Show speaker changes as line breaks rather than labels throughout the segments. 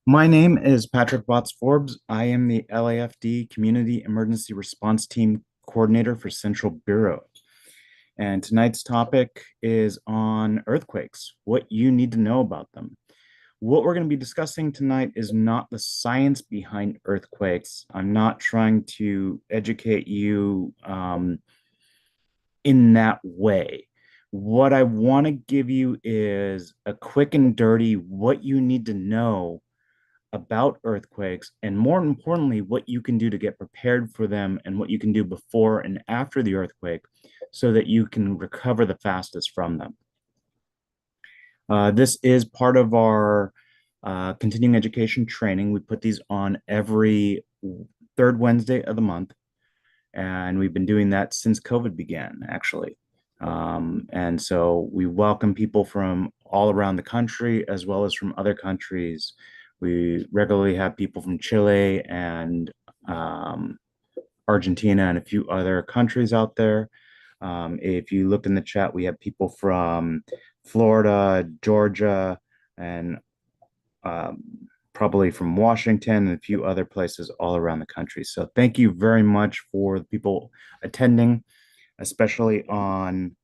My name is Patrick Watts Forbes. I am the LAFD Community Emergency Response Team Coordinator for Central Bureau. And tonight's topic is on earthquakes, what you need to know about them. What we're going to be discussing tonight is not the science behind earthquakes. I'm not trying to educate you in that way. What I want to give you is a quick and dirty what you need to know about earthquakes, and more importantly, what you can do to get prepared for them and what you can do before and after the earthquake so that you can recover the fastest from them. This is part of our continuing education training. We put these on every third Wednesday of the month, and we've been doing that since COVID began, actually. And so we welcome people from all around the country as well as from other countries. We regularly have people from Chile and Argentina and a few other countries out there. If you look in the chat, we have people from Florida, Georgia, and um, probably from Washington and a few other places all around the country. So thank you very much for the people attending, especially on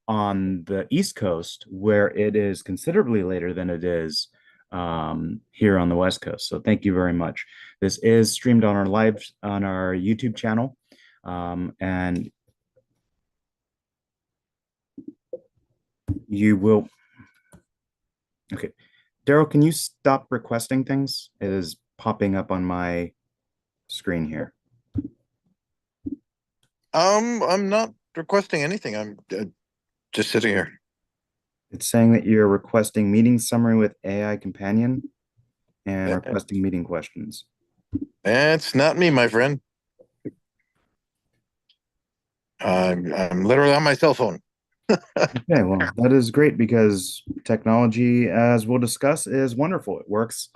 the East Coast, where it is considerably later than it is here on the West Coast. So thank you very much. This is streamed on our YouTube channel, and you will. Okay, Daryl, can you stop requesting things? It is popping up on my screen here.
I'm not requesting anything. I'm just sitting here.
It's saying that you're requesting meeting summary with AI companion and requesting meeting questions.
It's not me, my friend. I'm literally on my cell phone.
Okay, well, that is great because technology, as we'll discuss, is wonderful. It works.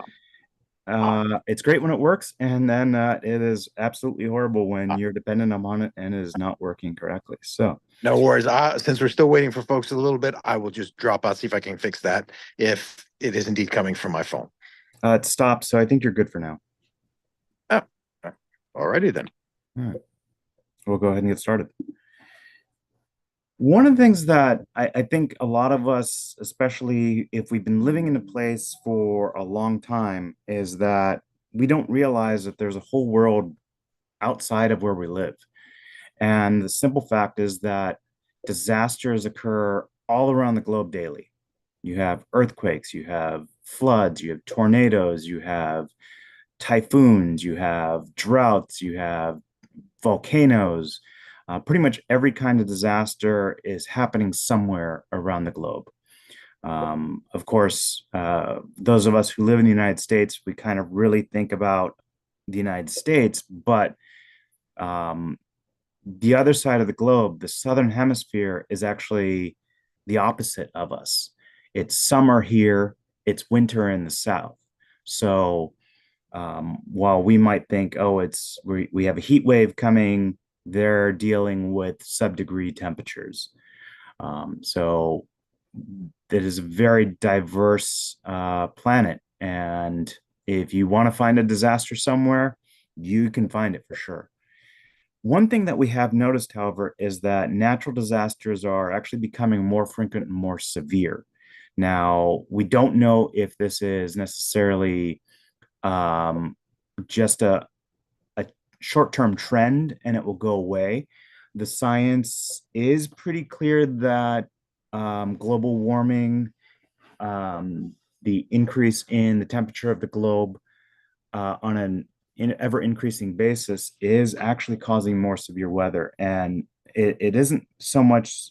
It's great when it works, and then it is absolutely horrible when you're dependent upon it and it is not working correctly. So,
No worries. Since we're still waiting for folks a little bit, I will just drop out, see if I can fix that if it is indeed coming from my phone.
it stopped, so I think you're good for now.
Oh, alrighty then.
All right. We'll go ahead and get started. One of the things that I think a lot of us, especially if we've been living in a place for a long time, is that we don't realize that there's a whole world outside of where we live. And the simple fact is that disasters occur all around the globe daily. You have earthquakes, you have floods, you have tornadoes, you have typhoons, you have droughts, you have volcanoes. Pretty much every kind of disaster is happening somewhere around the globe. Of course, those of us who live in the United States, we kind of really think about the United States, but the other side of the globe, the southern hemisphere, is actually the opposite of us. It's summer here, it's winter in the south. So while we might think, oh, we have a heat wave coming, they're dealing with sub-degree temperatures. So it is a very diverse planet, and if you want to find a disaster somewhere, you can find it for sure. One thing that we have noticed, however, is that natural disasters are actually becoming more frequent and more severe. Now, we don't know if this is necessarily just a short-term trend and it will go away. The science is pretty clear that global warming, the increase in the temperature of the globe on an ever increasing basis is actually causing more severe weather. And it isn't so much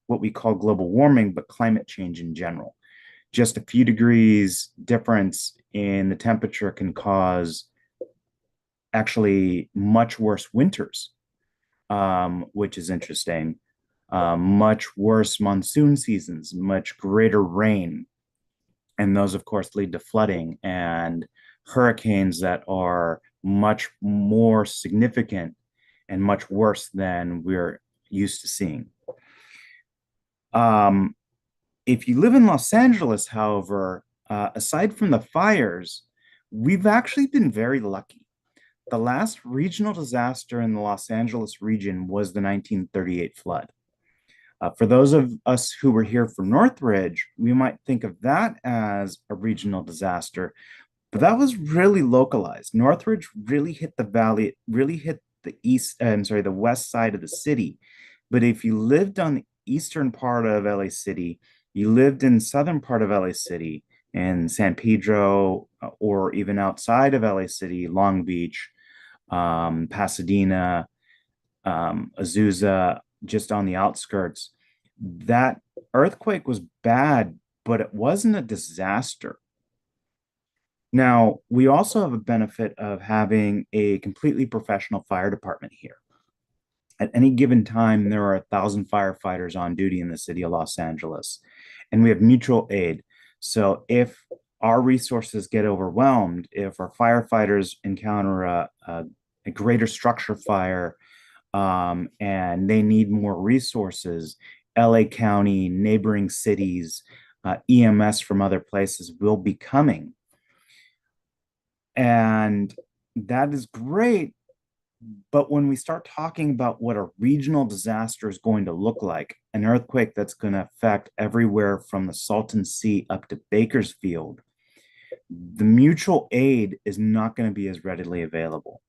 what we call global warming, but climate change in general. Just a few degrees difference in the temperature can cause actually much worse winters, which is interesting. Much worse monsoon seasons, much greater rain. And those, of course, lead to flooding and hurricanes that are much more significant and much worse than we're used to seeing. If you live in Los Angeles, however, aside from the fires, we've actually been very lucky. The last regional disaster in the Los Angeles region was the 1938 flood. For those of us who were here for Northridge, we might think of that as a regional disaster, but that was really localized. Northridge really hit the valley, it really hit the the west side of the city. But if you lived on the eastern part of LA City, you lived in southern part of LA City, in San Pedro, or even outside of LA City, Long Beach, Pasadena, Azusa, just on the outskirts, that earthquake was bad, but it wasn't a disaster. Now, we also have a benefit of having a completely professional fire department here. At any given time, there are 1,000 firefighters on duty in the city of Los Angeles, and we have mutual aid. So if our resources get overwhelmed, if our firefighters encounter a greater structure fire, and they need more resources, LA County, neighboring cities, EMS from other places will be coming. And that is great. But when we start talking about what a regional disaster is going to look like, an earthquake that's going to affect everywhere from the Salton Sea up to Bakersfield, the mutual aid is not going to be as readily available.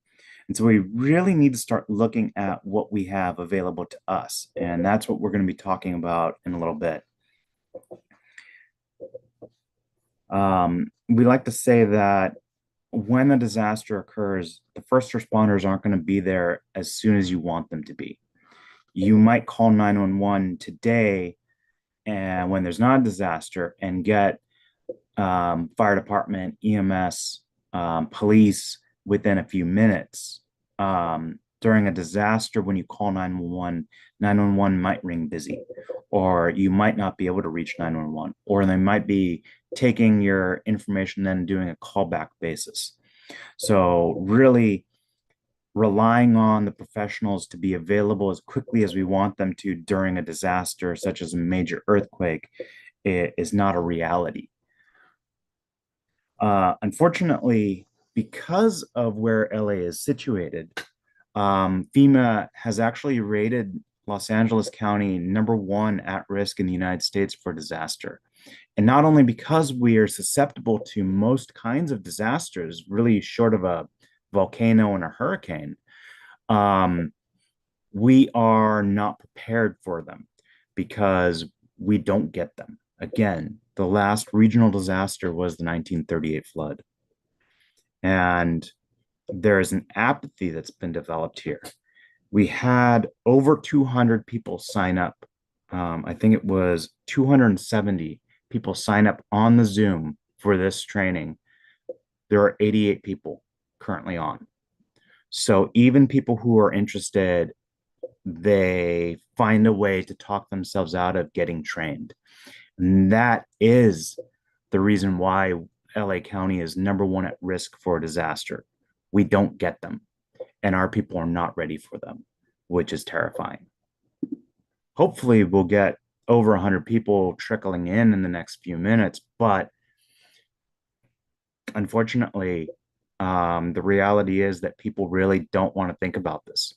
And so we really need to start looking at what we have available to us. And that's what we're going to be talking about in a little bit. We like to say that when a disaster occurs, the first responders aren't going to be there as soon as you want them to be. You might call 911 today and when there's not a disaster and get fire department, EMS, police within a few minutes. During a disaster, when you call 911, 911 might ring busy, or you might not be able to reach 911, or they might be taking your information and doing a callback basis. So, really relying on the professionals to be available as quickly as we want them to during a disaster, such as a major earthquake, is not a reality. Unfortunately, because of where LA is situated, FEMA has actually rated Los Angeles County #1 at risk in the United States for disaster. And not only because we are susceptible to most kinds of disasters, really short of a volcano and a hurricane, um, we are not prepared for them because we don't get them. Again, the last regional disaster was the 1938 flood. And there is an apathy that's been developed here. We had over 200 people sign up. I think it was 270 people sign up on the Zoom for this training. There are 88 people currently on. So even people who are interested, they find a way to talk themselves out of getting trained. And that is the reason why LA County is #1 at risk for a disaster. We don't get them, and our people are not ready for them, which is terrifying. Hopefully, we'll get over 100 people trickling in the next few minutes, but unfortunately, the reality is that people really don't want to think about this.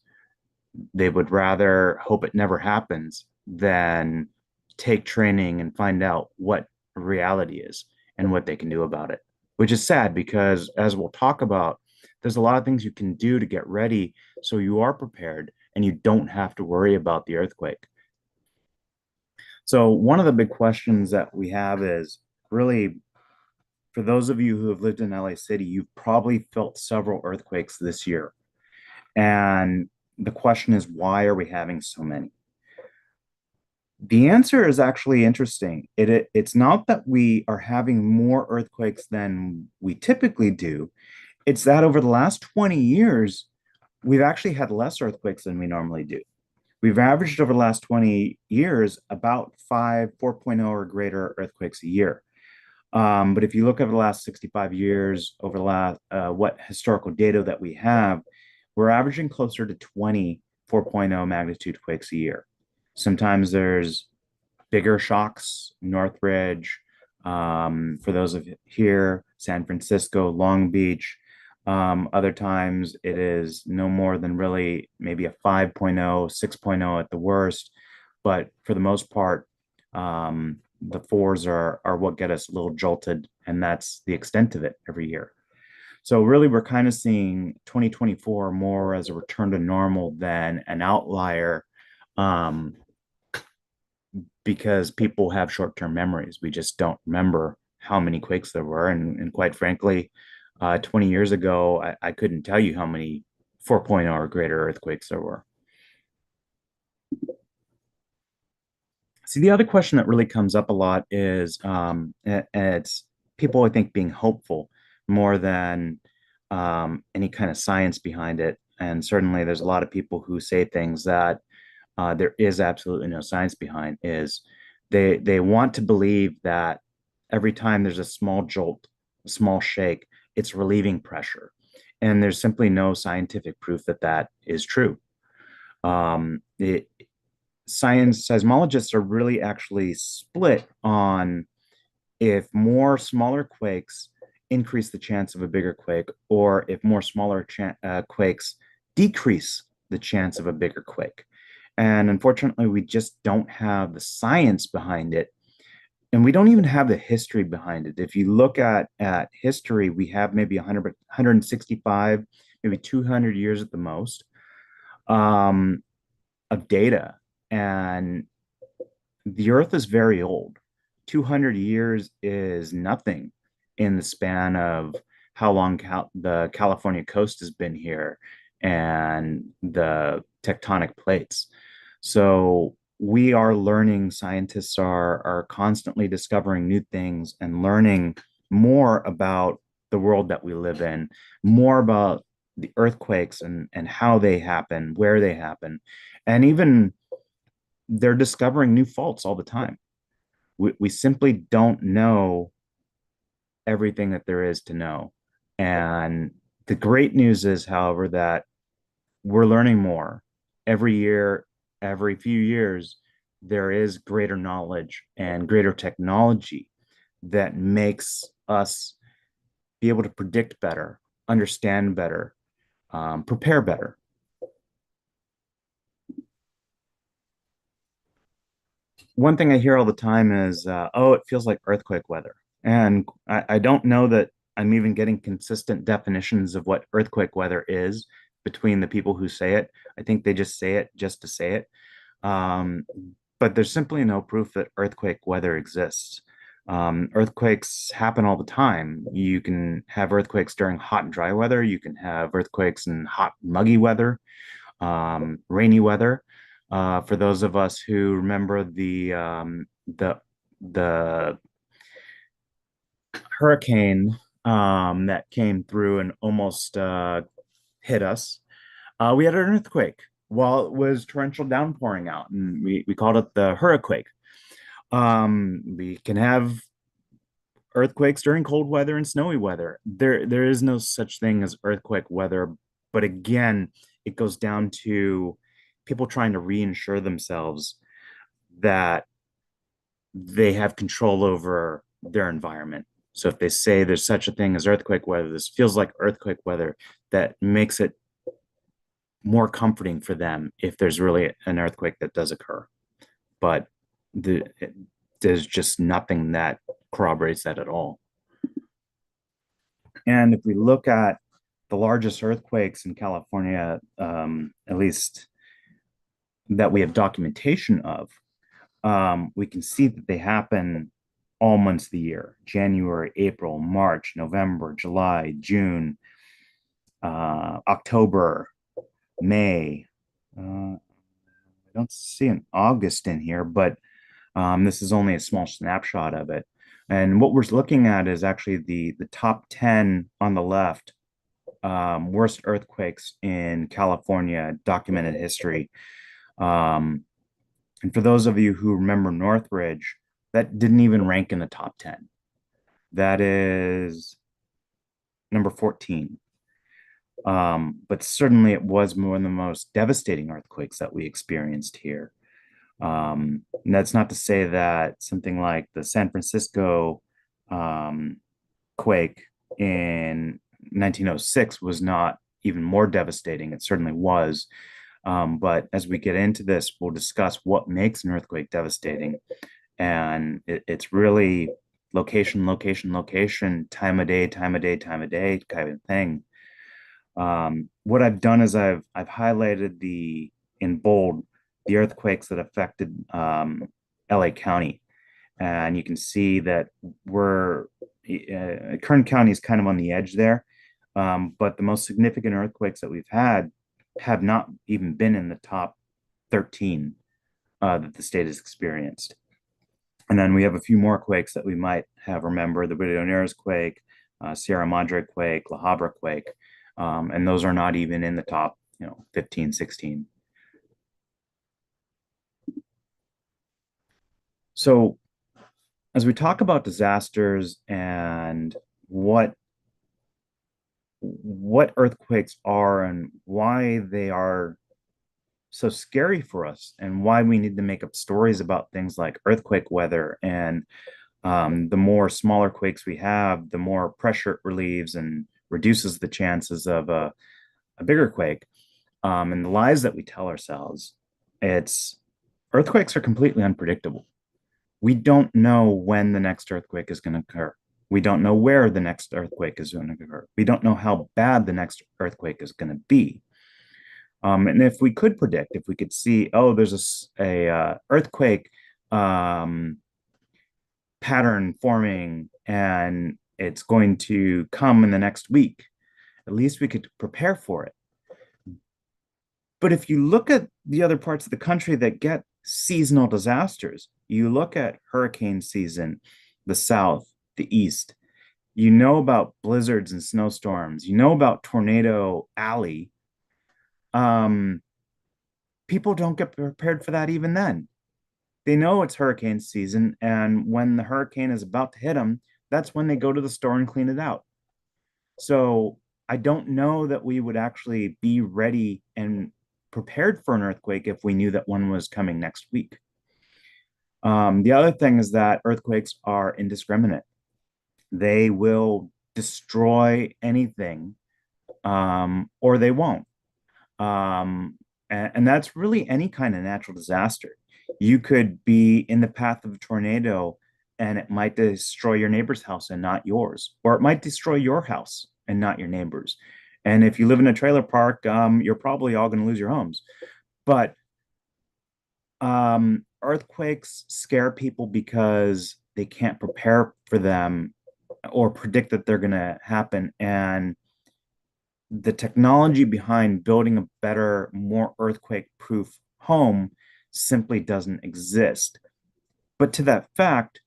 They would rather hope it never happens than take training and find out what reality is and what they can do about it, which is sad because, as we'll talk about, there's a lot of things you can do to get ready so you are prepared and you don't have to worry about the earthquake. So, one of the big questions that we have is really for those of you who have lived in LA City, you've probably felt several earthquakes this year. And the question is, why are we having so many? The answer is actually interesting. It's not that we are having more earthquakes than we typically do. It's that over the last 20 years, we've actually had less earthquakes than we normally do. We've averaged over the last 20 years about 4.0 or greater earthquakes a year. But if you look over the last 65 years, over the last what historical data that we have, we're averaging closer to 20 4.0 magnitude quakes a year. Sometimes there's bigger shocks, Northridge, For those of you here, San Francisco, Long Beach. Other times it is no more than really maybe a 5.0, 6.0 at the worst. But for the most part, the fours are what get us a little jolted, and that's the extent of it every year. So really, we're kind of seeing 2024 more as a return to normal than an outlier, um, because people have short-term memories. We just don't remember how many quakes there were, and quite frankly, 20 years ago, I couldn't tell you how many 4.0 or greater earthquakes there were. See, the other question that really comes up a lot is, and it's people, I think, being hopeful more than any kind of science behind it. And certainly, there's a lot of people who say things that there is absolutely no science behind. Is they want to believe that every time there's a small jolt, a small shake, it's relieving pressure, and there's simply no scientific proof that that is true. It, science seismologists are really actually split on if more smaller quakes increase the chance of a bigger quake, or if more smaller quakes decrease the chance of a bigger quake. And unfortunately, we just don't have the science behind it. And we don't even have the history behind it. If you look at history, we have maybe 100, 165, maybe 200 years at the most, um, of data. And the Earth is very old. 200 years is nothing in the span of how long the California coast has been here and the tectonic plates. So we are learning, scientists are constantly discovering new things and learning more about the world that we live in, more about the earthquakes and how they happen, where they happen, and even they're discovering new faults all the time. We simply don't know everything that there is to know. And the great news is, however, that we're learning more every year, every few years. There is greater knowledge and greater technology that makes us be able to predict better, understand better, prepare better. One thing I hear all the time is, oh, it feels like earthquake weather. And I don't know that I'm even getting consistent definitions of what earthquake weather is between the people who say it. I think they just say it just to say it. Um, but there's simply no proof that earthquake weather exists. Earthquakes happen all the time. You can have earthquakes during hot and dry weather. You can have earthquakes in hot, muggy weather, rainy weather. For those of us who remember the hurricane that came through and almost hit us, we had an earthquake while it was torrential downpouring out, and we called it the hurricane. We can have earthquakes during cold weather and snowy weather. There is no such thing as earthquake weather, but again, it goes down to people trying to reinsure themselves that they have control over their environment. So if they say there's such a thing as earthquake weather, this feels like earthquake weather, that makes it more comforting for them if there's really an earthquake that does occur. But the, there's just nothing that corroborates that at all. And if we look at the largest earthquakes in California, at least that we have documentation of, we can see that they happen all months of the year: January, April, March, November, July, June, October, May. I don't see an August in here, but this is only a small snapshot of it. And what we're looking at is actually the top 10 on the left, worst earthquakes in California, documented history. Um, and for those of you who remember Northridge, that didn't even rank in the top 10. That is number 14. But certainly it was one of the most devastating earthquakes that we experienced here. And that's not to say that something like the San Francisco um, quake in 1906 was not even more devastating. It certainly was. But as we get into this, we'll discuss what makes an earthquake devastating. And it's really location, location, location, time of day, time of day, time of day kind of thing. What I've done is I've highlighted the in bold the earthquakes that affected LA County, and you can see that we're Kern County is kind of on the edge there, but the most significant earthquakes that we've had have not even been in the top 13 that the state has experienced. And then we have a few more quakes that we might have remembered: the Billionaires quake, Sierra Madre quake, La Habra quake, and those are not even in the top, 15, 16. So as we talk about disasters and what what earthquakes are and why they are so scary for us and why we need to make up stories about things like earthquake weather and the more smaller quakes we have, the more pressure it relieves and reduces the chances of a bigger quake. And the lies that we tell ourselves, it's earthquakes are completely unpredictable. We don't know when the next earthquake is going to occur. We don't know where the next earthquake is going to occur. We don't know how bad the next earthquake is going to be. And if we could predict, if we could see, oh, there's a earthquake um, pattern forming and it's going to come in the next week, at least we could prepare for it. But if you look at the other parts of the country that get seasonal disasters, you look at hurricane season, the South, the East, you know about blizzards and snowstorms, you know about Tornado Alley. Um, People don't get prepared for that even then. They know it's hurricane season, and when the hurricane is about to hit them, that's when they go to the store and clean it out. So I don't know that we would actually be ready and prepared for an earthquake if we knew that one was coming next week. The other thing is that earthquakes are indiscriminate. They will destroy anything, or they won't. And that's really any kind of natural disaster. You could be in the path of a tornado and it might destroy your neighbor's house and not yours, or it might destroy your house and not your neighbor's. And if you live in a trailer park, you're probably all going to lose your homes. But earthquakes scare people because they can't prepare for them or predict that they're going to happen. And the technology behind building a better, more earthquake proof home simply doesn't exist. But to that fact,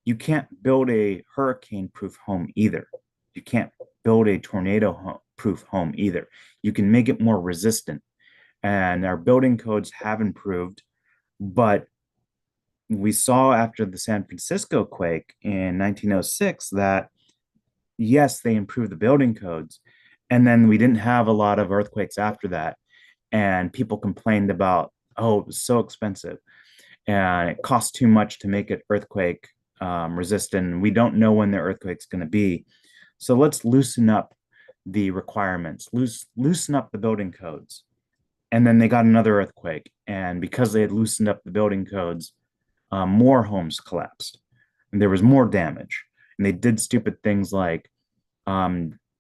you can't build a hurricane proof home either. You can't build a tornado proof home either. You can make it more resistant. And our building codes have improved, but we saw after the San Francisco quake in 1906 that yes, they improved the building codes. And then we didn't have a lot of earthquakes after that. And people complained about, oh, it was so expensive and it costs too much to make it earthquake resistant. We don't know when the earthquake's going to be. So let's loosen up the requirements, loosen up the building codes. And then they got another earthquake. And because they had loosened up the building codes, more homes collapsed and there was more damage. And they did stupid things like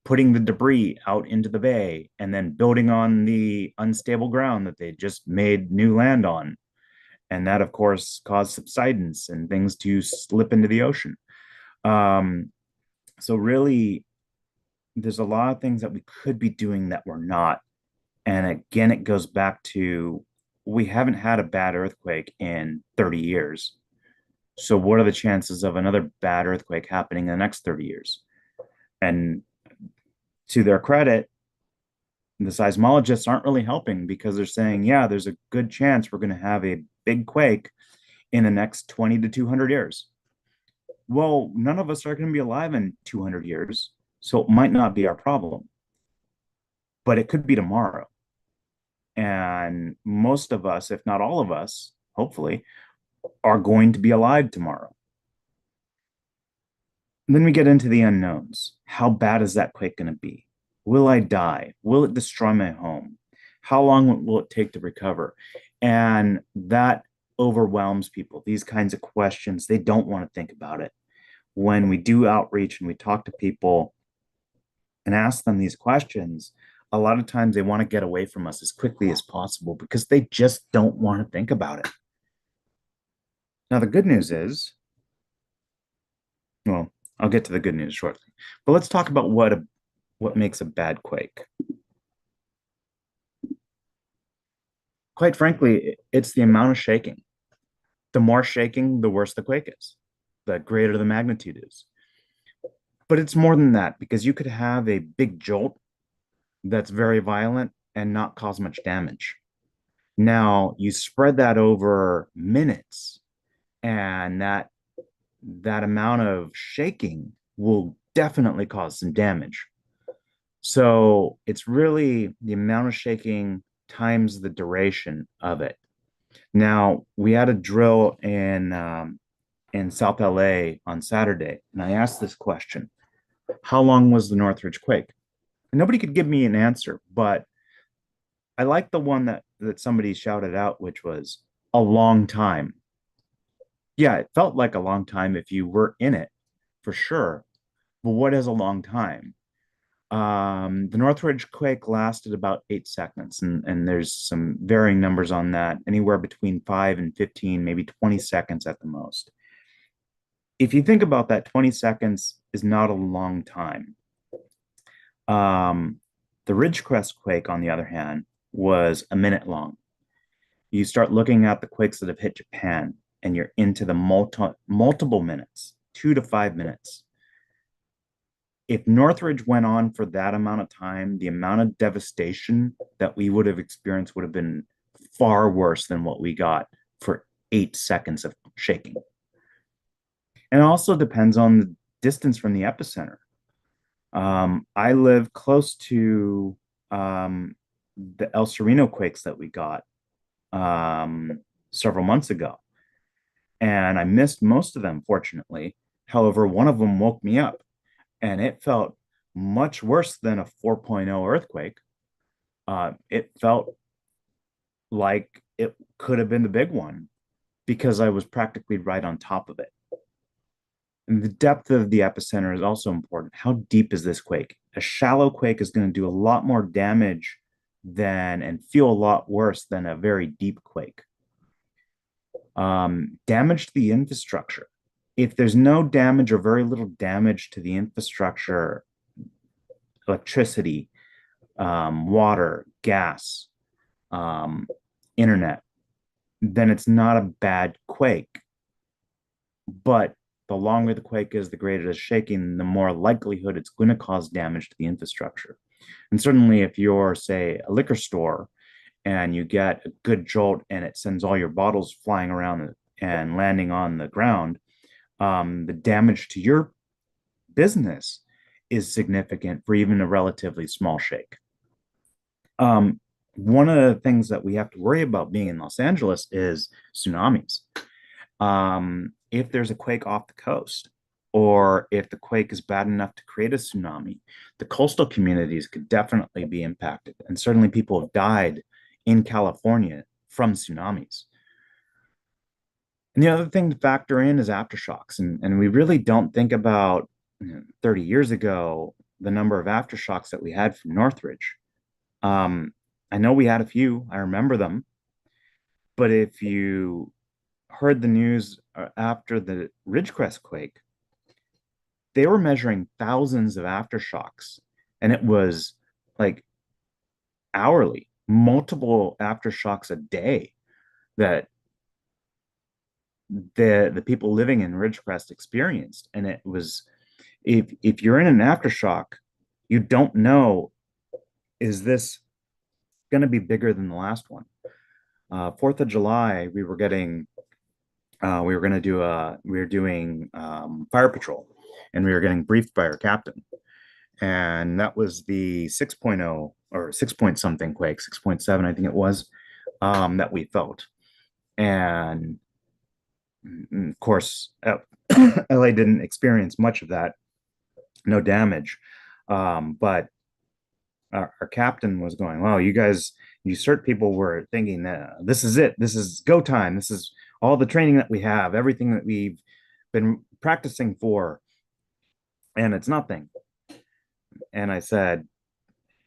putting the debris out into the bay and then building on the unstable ground that they just made new land on. And that, of course, caused subsidence and things to slip into the ocean. Um, so, really, there's a lot of things that we could be doing that we're not. And again, it goes back to we haven't had a bad earthquake in 30 years. So, what are the chances of another bad earthquake happening in the next 30 years? And to their credit, the seismologists aren't really helping because they're saying, yeah, there's a good chance we're going to have a big quake in the next 20 to 200 years. Well, none of us are going to be alive in 200 years, so it might not be our problem, but it could be tomorrow. And most of us, if not all of us, hopefully, are going to be alive tomorrow. And then we get into the unknowns. How bad is that quake going to be? Will I die? Will it destroy my home? How long will it take to recover? And that overwhelms people. These kinds of questions, they don't want to think about it. When we do outreach and we talk to people and ask them these questions, a lot of times they want to get away from us as quickly as possible because they just don't want to think about it. Now, the good news is, well, I'll get to the good news shortly, but let's talk about what makes a bad quake. Quite frankly, it's the amount of shaking. The more shaking, the worse the quake is, the greater the magnitude is. But it's more than that because you could have a big jolt that's very violent and not cause much damage. Now, you spread that over minutes, and that amount of shaking will definitely cause some damage. So it's really the amount of shaking times the duration of it. Now, we had a drill in South LA on Saturday, and I asked this question: how long was the Northridge quake? And nobody could give me an answer, but I like the one that somebody shouted out, which was a long time. Yeah, it felt like a long time if you were in it, for sure. But what is a long time? The Northridge quake lasted about 8 seconds, and there's some varying numbers on that, anywhere between 5 and 15, maybe 20 seconds at the most. If you think about that, 20 seconds is not a long time. Um, the Ridgecrest quake, on the other hand, was a minute long. You start looking at the quakes that have hit Japan, and you're into the multiple minutes, 2 to 5 minutes. If Northridge went on for that amount of time, the amount of devastation that we would have experienced would have been far worse than what we got for 8 seconds of shaking. And it also depends on the distance from the epicenter. I live close to the El Sereno quakes that we got several months ago, and I missed most of them, fortunately. However, one of them woke me up, and it felt much worse than a 4.0 earthquake. It felt like it could have been the big one because I was practically right on top of it. And the depth of the epicenter is also important. How deep is this quake? A shallow quake is going to do a lot more damage than and feel a lot worse than a very deep quake. Damage to the infrastructure. If there's no damage or very little damage to the infrastructure, electricity, water, gas, um, internet, then it's not a bad quake. But the longer the quake is, the greater the shaking, the more likelihood it's going to cause damage to the infrastructure. And certainly, if you're, say, a liquor store and you get a good jolt and it sends all your bottles flying around and landing on the ground, the damage to your business is significant for even a relatively small shake. One of the things that we have to worry about being in Los Angeles is tsunamis. If there's a quake off the coast, or if the quake is bad enough to create a tsunami, the coastal communities could definitely be impacted. And certainly people have died in California from tsunamis. And the other thing to factor in is aftershocks. And we really don't think about 30 years ago, the number of aftershocks that we had from Northridge. I know we had a few, I remember them. But if you heard the news after the Ridgecrest quake, they were measuring thousands of aftershocks, and it was like hourly, multiple aftershocks a day that the people living in Ridgecrest experienced. And it was, if you're in an aftershock, you don't know, is this going to be bigger than the last one? 4th of July, we were going to do we were doing fire patrol, and we were getting briefed by our captain. And that was the 6.0 or 6 point something quake, 6.7, I think it was, that we felt. And of course, LA didn't experience much of that, no damage. But our captain was going, well, you guys, you CERT people were thinking that this is it. This is go time. This is all the training that we have, everything that we've been practicing for, and it's nothing. And I said,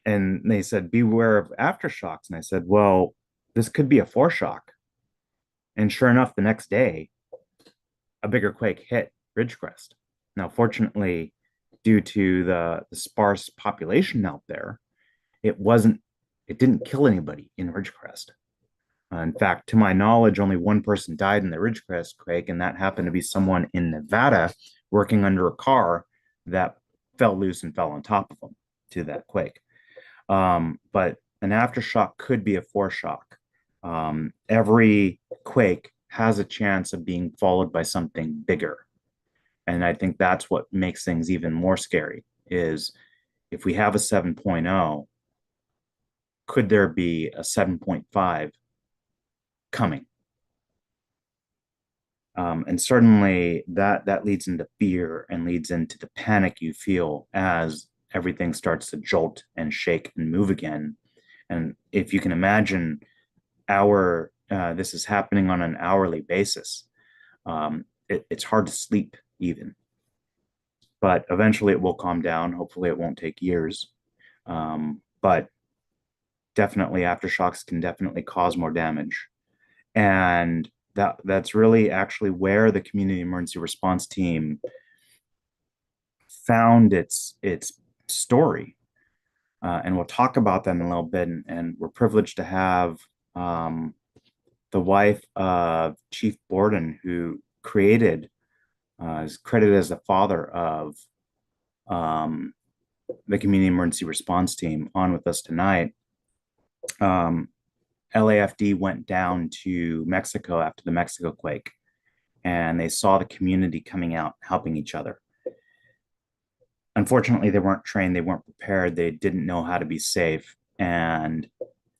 and they said, beware of aftershocks. And I said, well, this could be a foreshock. And sure enough, the next day, a bigger quake hit Ridgecrest. Now, fortunately, due to the sparse population out there, it wasn't, it didn't kill anybody in Ridgecrest. In fact, to my knowledge, only one person died in the Ridgecrest quake, and that happened to be someone in Nevada working under a car that fell loose and fell on top of them to that quake. But an aftershock could be a foreshock. Every quake has a chance of being followed by something bigger. And I think that's what makes things even more scary is if we have a 7.0, could there be a 7.5 coming? And certainly that leads into fear and leads into the panic you feel as everything starts to jolt and shake and move again. And if you can imagine this is happening on an hourly basis. It's hard to sleep even, but eventually it will calm down. Hopefully it won't take years. But definitely aftershocks can definitely cause more damage. And that's really actually where the community emergency response team found its story. And we'll talk about that in a little bit. And we're privileged to have the wife of Chief Borden, who is credited as the father of the community emergency response team, on with us tonight. LAFD went down to Mexico after the Mexico quake, and they saw the community coming out, helping each other. Unfortunately, they weren't trained, they weren't prepared, they didn't know how to be safe. And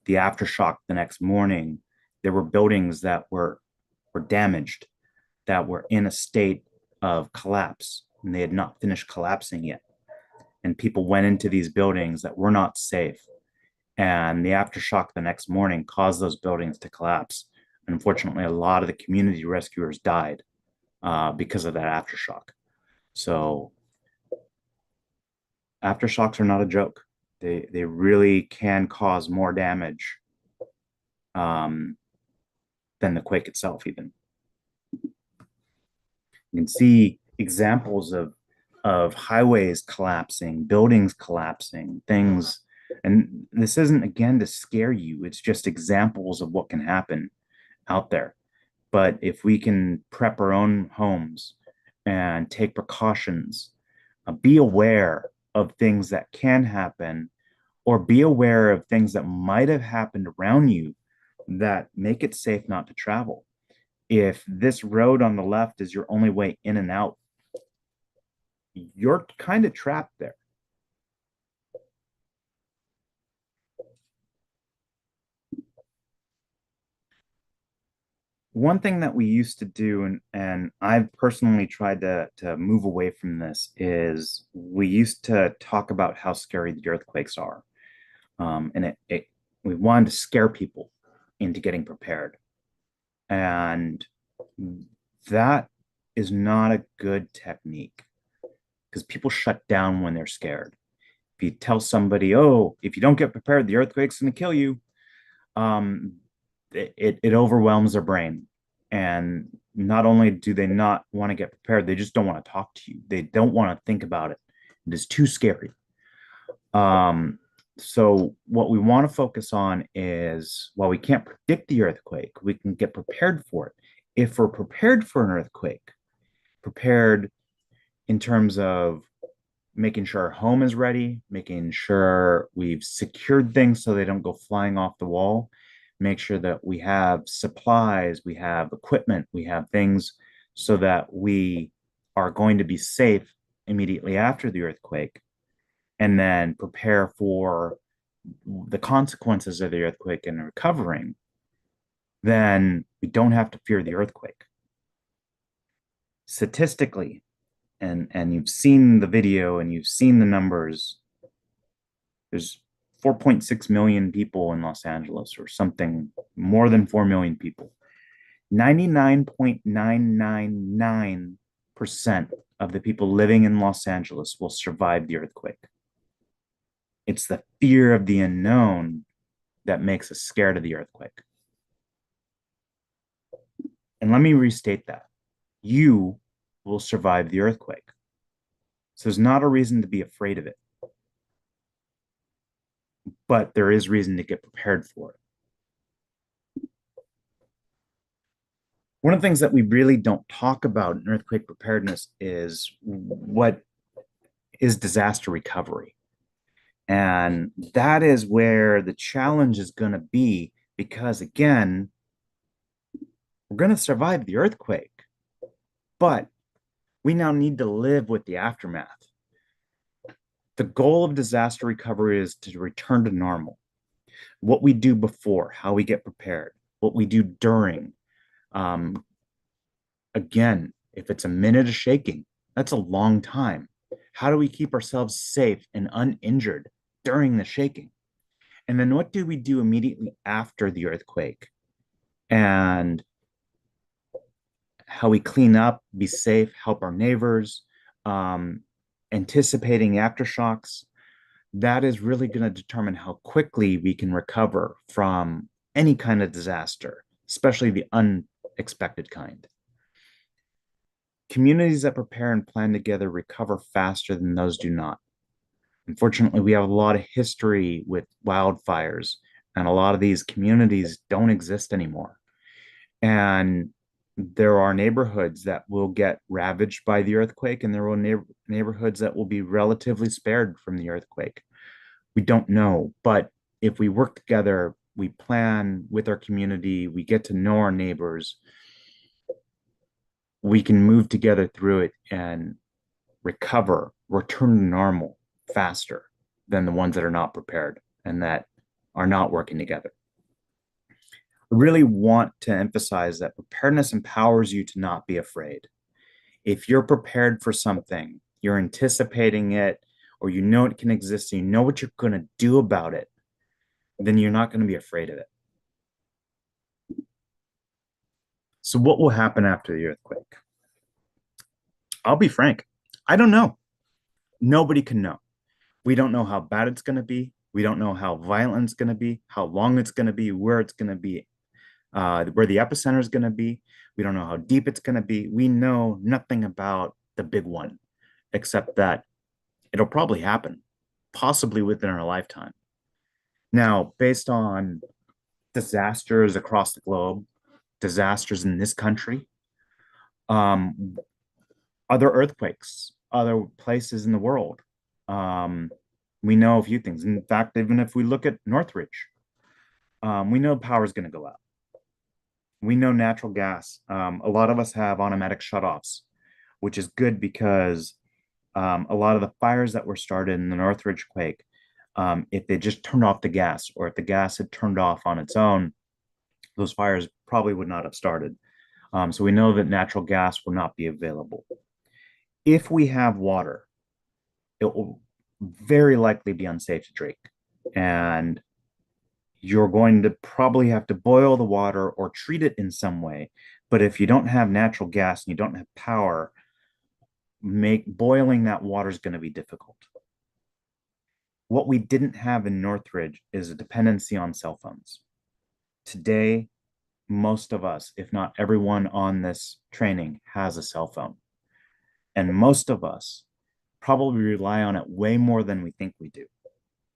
the aftershock the next morning, there were buildings that were damaged, that were in a state of collapse, and they had not finished collapsing yet. And people went into these buildings that were not safe. And the aftershock the next morning caused those buildings to collapse. Unfortunately, a lot of the community rescuers died because of that aftershock. So aftershocks are not a joke. They really can cause more damage than the quake itself, even. You can see examples of highways collapsing, buildings collapsing, things. And this isn't, again, to scare you. It's just examples of what can happen out there. But if we can prep our own homes and take precautions, be aware of things that can happen, or be aware of things that might have happened around you that make it safe not to travel. If this road on the left is your only way in and out, you're kind of trapped there. One thing that we used to do, and I've personally tried to move away from this, is we used to talk about how scary the earthquakes are. And we wanted to scare people into getting prepared. And that is not a good technique because people shut down when they're scared. If you tell somebody, oh, if you don't get prepared, the earthquake's going to kill you, um, it overwhelms their brain. And not only do they not want to get prepared, they just don't want to talk to you. They don't want to think about it. It is too scary. So what we want to focus on is, while we can't predict the earthquake, we can get prepared for it. If we're prepared for an earthquake, prepared in terms of making sure our home is ready, making sure we've secured things so they don't go flying off the wall, make sure that we have supplies, we have equipment, we have things so that we are going to be safe immediately after the earthquake, and then prepare for the consequences of the earthquake and recovering, then we don't have to fear the earthquake. Statistically, and you've seen the video and you've seen the numbers, there's 4.6 million people in Los Angeles, or something, more than 4 million people. 99.999% of the people living in Los Angeles will survive the earthquake. It's the fear of the unknown that makes us scared of the earthquake. And let me restate that. You will survive the earthquake. So there's not a reason to be afraid of it, but there is reason to get prepared for it. One of the things that we really don't talk about in earthquake preparedness is what is disaster recovery. And that is where the challenge is going to be, because again, we're going to survive the earthquake, but we now need to live with the aftermath. The goal of disaster recovery is to return to normal. What we do before, how we get prepared, what we do during. Um, Again, if it's a minute of shaking, that's a long time. How do we keep ourselves safe and uninjured during the shaking? And then what do we do immediately after the earthquake? And how we clean up, be safe, help our neighbors, um, anticipating aftershocks. That is really going to determine how quickly we can recover from any kind of disaster, especially the unexpected kind. Communities that prepare and plan together recover faster than those do not. Unfortunately, we have a lot of history with wildfires, and a lot of these communities don't exist anymore. And there are neighborhoods that will get ravaged by the earthquake, and there will neighborhoods that will be relatively spared from the earthquake. We don't know, but if we work together, we plan with our community, we get to know our neighbors, we can move together through it and recover, return to normal faster than the ones that are not prepared and that are not working together. I really want to emphasize that preparedness empowers you to not be afraid. If you're prepared for something, you're anticipating it, or you know it can exist, and you know what you're going to do about it, then you're not going to be afraid of it. So, what will happen after the earthquake? I'll be frank, I don't know. Nobody can know. We don't know how bad it's going to be. We don't know how violent it's going to be, how long it's going to be, where it's going to be, where the epicenter is going to be. We don't know how deep it's going to be. We know nothing about the big one, except that it'll probably happen, possibly within our lifetime. Now, based on disasters across the globe, disasters in this country, um, other earthquakes, other places in the world, um, we know a few things. In fact, even if we look at Northridge, we know power is going to go out. We know natural gas. A lot of us have automatic shutoffs, which is good because a lot of the fires that were started in the Northridge quake, if they just turned off the gas, or if the gas had turned off on its own, those fires probably would not have started. So we know that natural gas will not be available. If we have water, it will very likely be unsafe to drink. And you're going to probably have to boil the water or treat it in some way. But if you don't have natural gas and you don't have power, make boiling that water is going to be difficult. What we didn't have in Northridge is a dependency on cell phones. Today, most of us, if not everyone on this training, has a cell phone. And most of us probably rely on it way more than we think we do.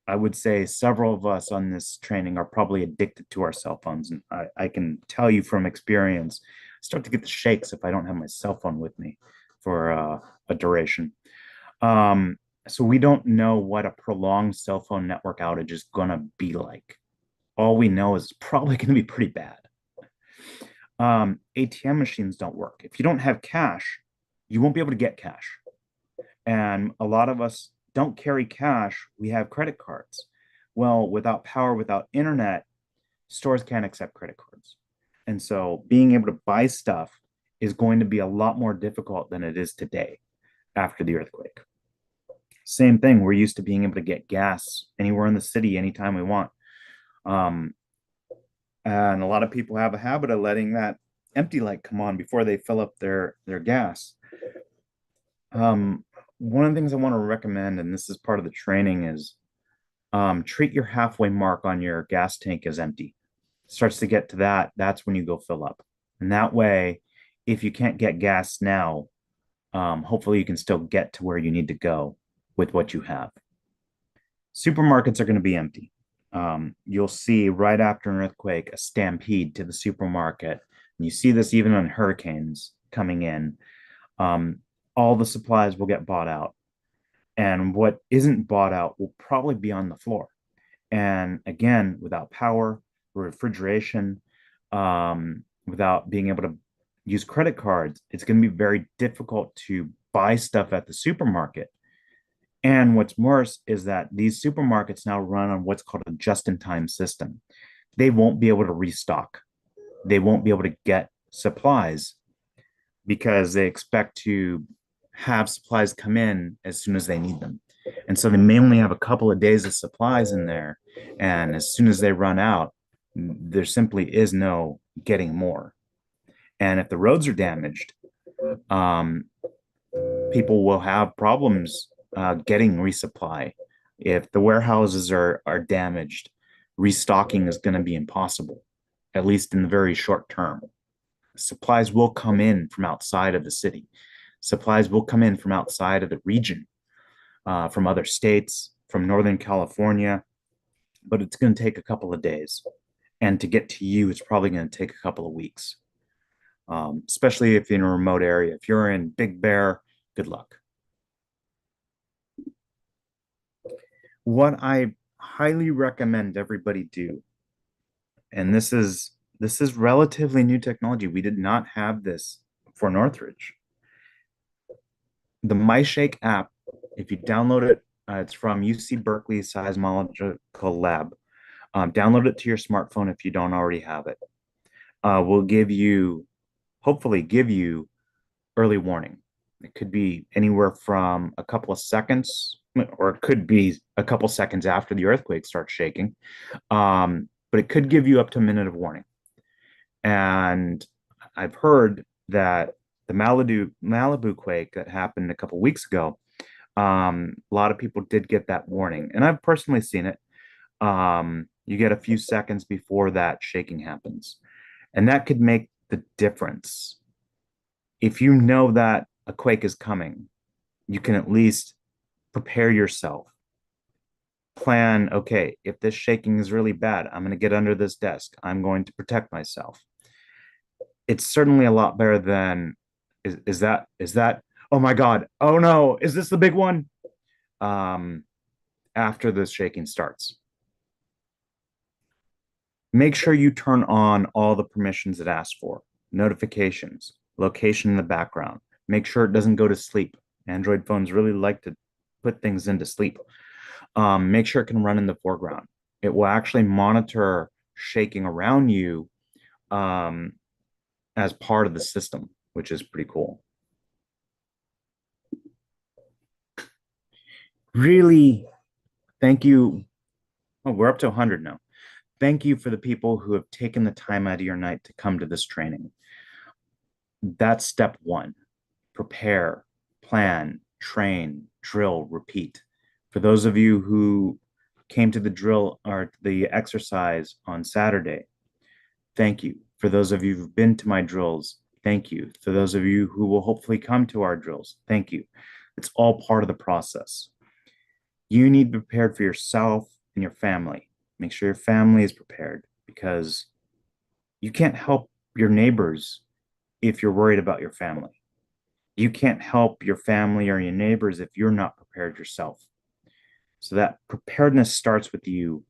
I would say several of us on this training are probably addicted to our cell phones. And I can tell you from experience, I start to get the shakes if I don't have my cell phone with me for a duration. So we don't know what a prolonged cell phone network outage is going to be like. All we know is it's probably going to be pretty bad. ATM machines don't work. If you don't have cash, you won't be able to get cash. And a lot of us don't carry cash. We have credit cards. Well, without power, without internet, stores can't accept credit cards. And so being able to buy stuff is going to be a lot more difficult than it is today after the earthquake. Same thing, we're used to being able to get gas anywhere in the city anytime we want. Um, and a lot of people have a habit of letting that empty light come on before they fill up their gas. Um, One of the things I want to recommend, and this is part of the training, is treat your halfway mark on your gas tank as empty. Starts to get to that, that's when you go fill up. And that way, if you can't get gas now, hopefully you can still get to where you need to go with what you have. Supermarkets are going to be empty. You'll see right after an earthquake a stampede to the supermarket. And you see this even on hurricanes coming in. Um, all the supplies will get bought out, and what isn't bought out will probably be on the floor. And again, without power, refrigeration, without being able to use credit cards, it's going to be very difficult to buy stuff at the supermarket. And what's worse is that these supermarkets now run on what's called a just in time system. They won't be able to restock, they won't be able to get supplies because they expect to have supplies come in as soon as they need them. And so they may only have a couple of days of supplies in there. And as soon as they run out, there simply is no getting more. And if the roads are damaged, um, people will have problems getting resupply. If the warehouses are damaged, restocking is going to be impossible, at least in the very short term. Supplies will come in from outside of the city. Supplies will come in from outside of the region, from other states, from Northern California, but it's going to take a couple of days. And to get to you, it's probably going to take a couple of weeks, especially if you're in a remote area. If you're in Big Bear, good luck. What I highly recommend everybody do, and this is relatively new technology. We did not have this for Northridge. The MyShake app, if you download it, it's from UC Berkeley Seismological Lab. Download it to your smartphone if you don't already have it. Will give you, hopefully, give you early warning. It could be anywhere from a couple of seconds, or it could be a couple seconds after the earthquake starts shaking. But it could give you up to a minute of warning. And I've heard that the Malibu quake that happened a couple weeks ago, a lot of people did get that warning, and I've personally seen it. You get a few seconds before that shaking happens, and that could make the difference. If you know that a quake is coming, you can at least prepare yourself. Plan, okay, if this shaking is really bad, I'm going to get under this desk. I'm going to protect myself. It's certainly a lot better than is that oh my God, oh no, is this the big one? Um, After the shaking starts. Make sure you turn on all the permissions it asks for, notifications, location in the background. Make sure it doesn't go to sleep. Android phones really like to put things into sleep. Make sure it can run in the foreground. It will actually monitor shaking around you um, as part of the system, which is pretty cool. Really, thank you. Oh, we're up to 100 now. Thank you for the people who have taken the time out of your night to come to this training. That's step one. Prepare, plan, train, drill, repeat. For those of you who came to the drill or the exercise on Saturday, thank you. For those of you who've been to my drills, thank you. For those of you who will hopefully come to our drills, thank you. It's all part of the process. You need to be prepared for yourself and your family. Make sure your family is prepared, because you can't help your neighbors if you're worried about your family. You can't help your family or your neighbors if you're not prepared yourself. So that preparedness starts with you,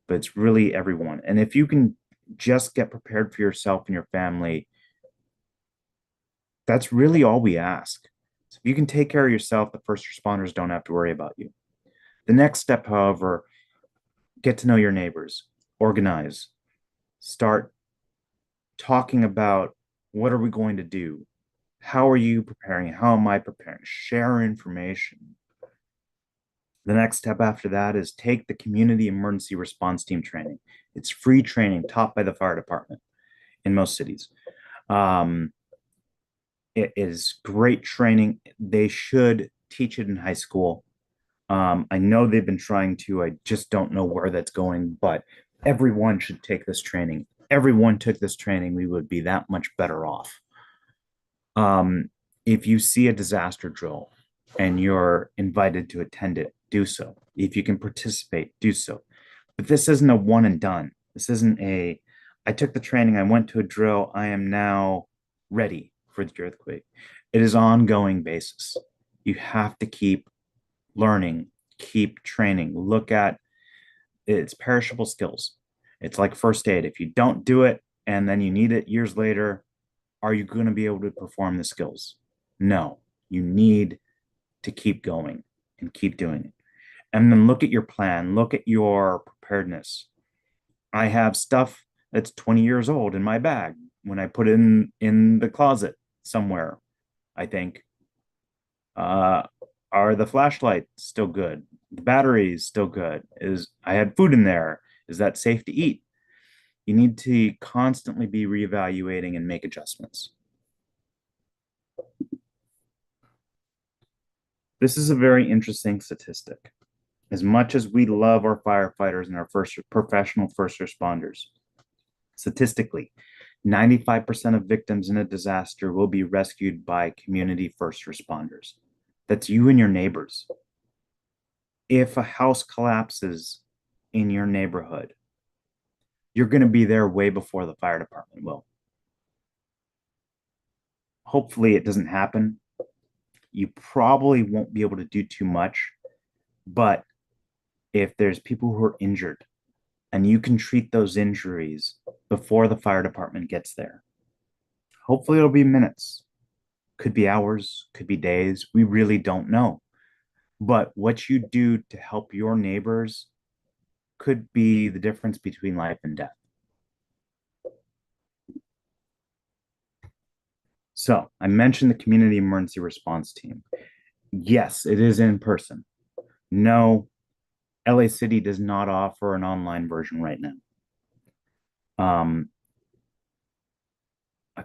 but it's really everyone. And if you can just get prepared for yourself and your family, that's really all we ask. So if you can take care of yourself, the first responders don't have to worry about you. The next step, however, get to know your neighbors, organize, start talking about What are we going to do? How are you preparing? How am I preparing? Share information. The next step after that is take the community emergency response team training. It's free training taught by the fire department in most cities. Um, it is great training. They should teach it in high school. I know they've been trying to, I just don't know where that's going, but everyone should take this training. Everyone took this training, we would be that much better off. Um, if you see a disaster drill and you're invited to attend it, do so. If you can participate, do so. But this isn't a one and done. This isn't a, I took the training, I went to a drill, I am now ready for the earthquake. It is ongoing basis. You have to keep learning, keep training, look at it's perishable skills. It's like first aid. If you don't do it and then you need it years later, are you going to be able to perform the skills? No, you need to keep going and keep doing it. And then look at your plan, look at your preparedness. I have stuff that's 20 years old in my bag when I put it in the closet somewhere, I think. Uh, are the flashlights still good? The batteries still good? Is I had food in there? Is that safe to eat? You need to constantly be reevaluating and make adjustments. This is a very interesting statistic. As much as we love our firefighters and our first professional first responders, statistically, 95% of victims in a disaster will be rescued by community first responders. That's you and your neighbors. If a house collapses in your neighborhood, you're going to be there way before the fire department will. Hopefully, it doesn't happen. You probably won't be able to do too much, but if there's people who are injured and you can treat those injuries before the fire department gets there, hopefully it'll be minutes, could be hours, could be days. We really don't know. But what you do to help your neighbors could be the difference between life and death. So I mentioned the community emergency response team. Yes, it is in person. No, LA City does not offer an online version right now. Um,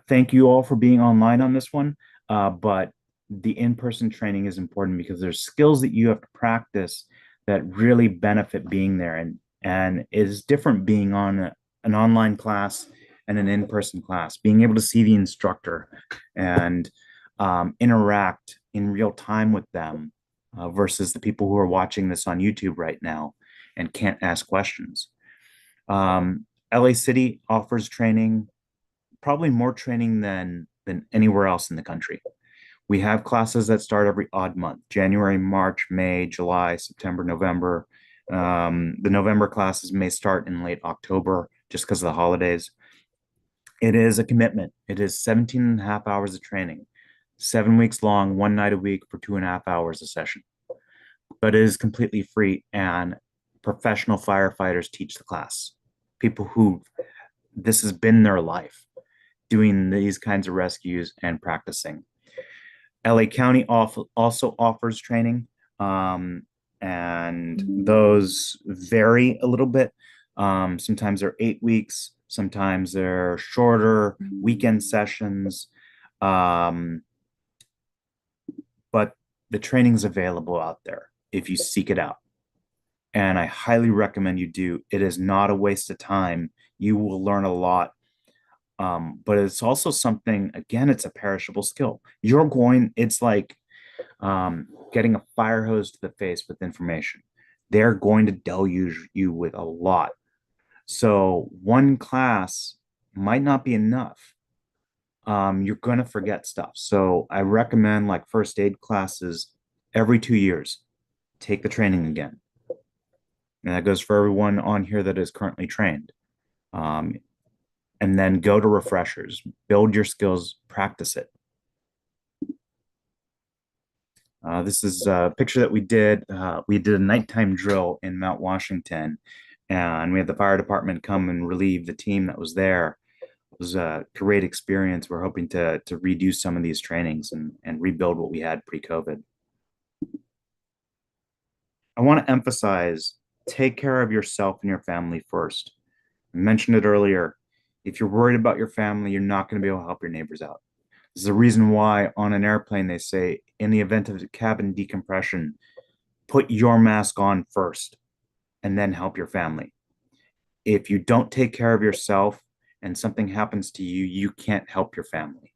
thank you all for being online on this one, but the in-person training is important because there's skills that you have to practice that really benefit being there, and is different being on an online class and an in-person class. Being able to see the instructor and interact in real time with them versus the people who are watching this on YouTube right now and can't ask questions. LA City offers training, probably more training than anywhere else in the country. We have classes that start every odd month: January, March, May, July, September, November. The November classes may start in late October just because of the holidays. It is a commitment. It is 17 and a half hours of training, 7 weeks long, one night a week for 2.5 hours a session. But it is completely free, and professional firefighters teach the class. People who this has been their life doing these kinds of rescues and practicing. LA County also offers training, and those vary a little bit. Sometimes they're 8 weeks, sometimes they're shorter weekend sessions, um, but the training's available out there if you seek it out. And I highly recommend you do. It is not a waste of time. You will learn a lot, but it's also something, again, it's a perishable skill. It's like getting a fire hose to the face with information. They're going to deluge you with a lot. So one class might not be enough. You're going to forget stuff. So I recommend like first aid classes every 2 years. Take the training again. And that goes for everyone on here that is currently trained. Um, and then go to refreshers, build your skills, practice it. This is a picture that we did. We did a nighttime drill in Mount Washington, and we had the fire department come and relieve the team that was there. It was a great experience. We're hoping to redo some of these trainings and rebuild what we had pre-COVID. I want to emphasize, take care of yourself and your family first. I mentioned it earlier. If you're worried about your family, you're not going to be able to help your neighbors out. This is the reason why on an airplane they say, in the event of cabin decompression, put your mask on first and then help your family. If you don't take care of yourself and something happens to you, you can't help your family.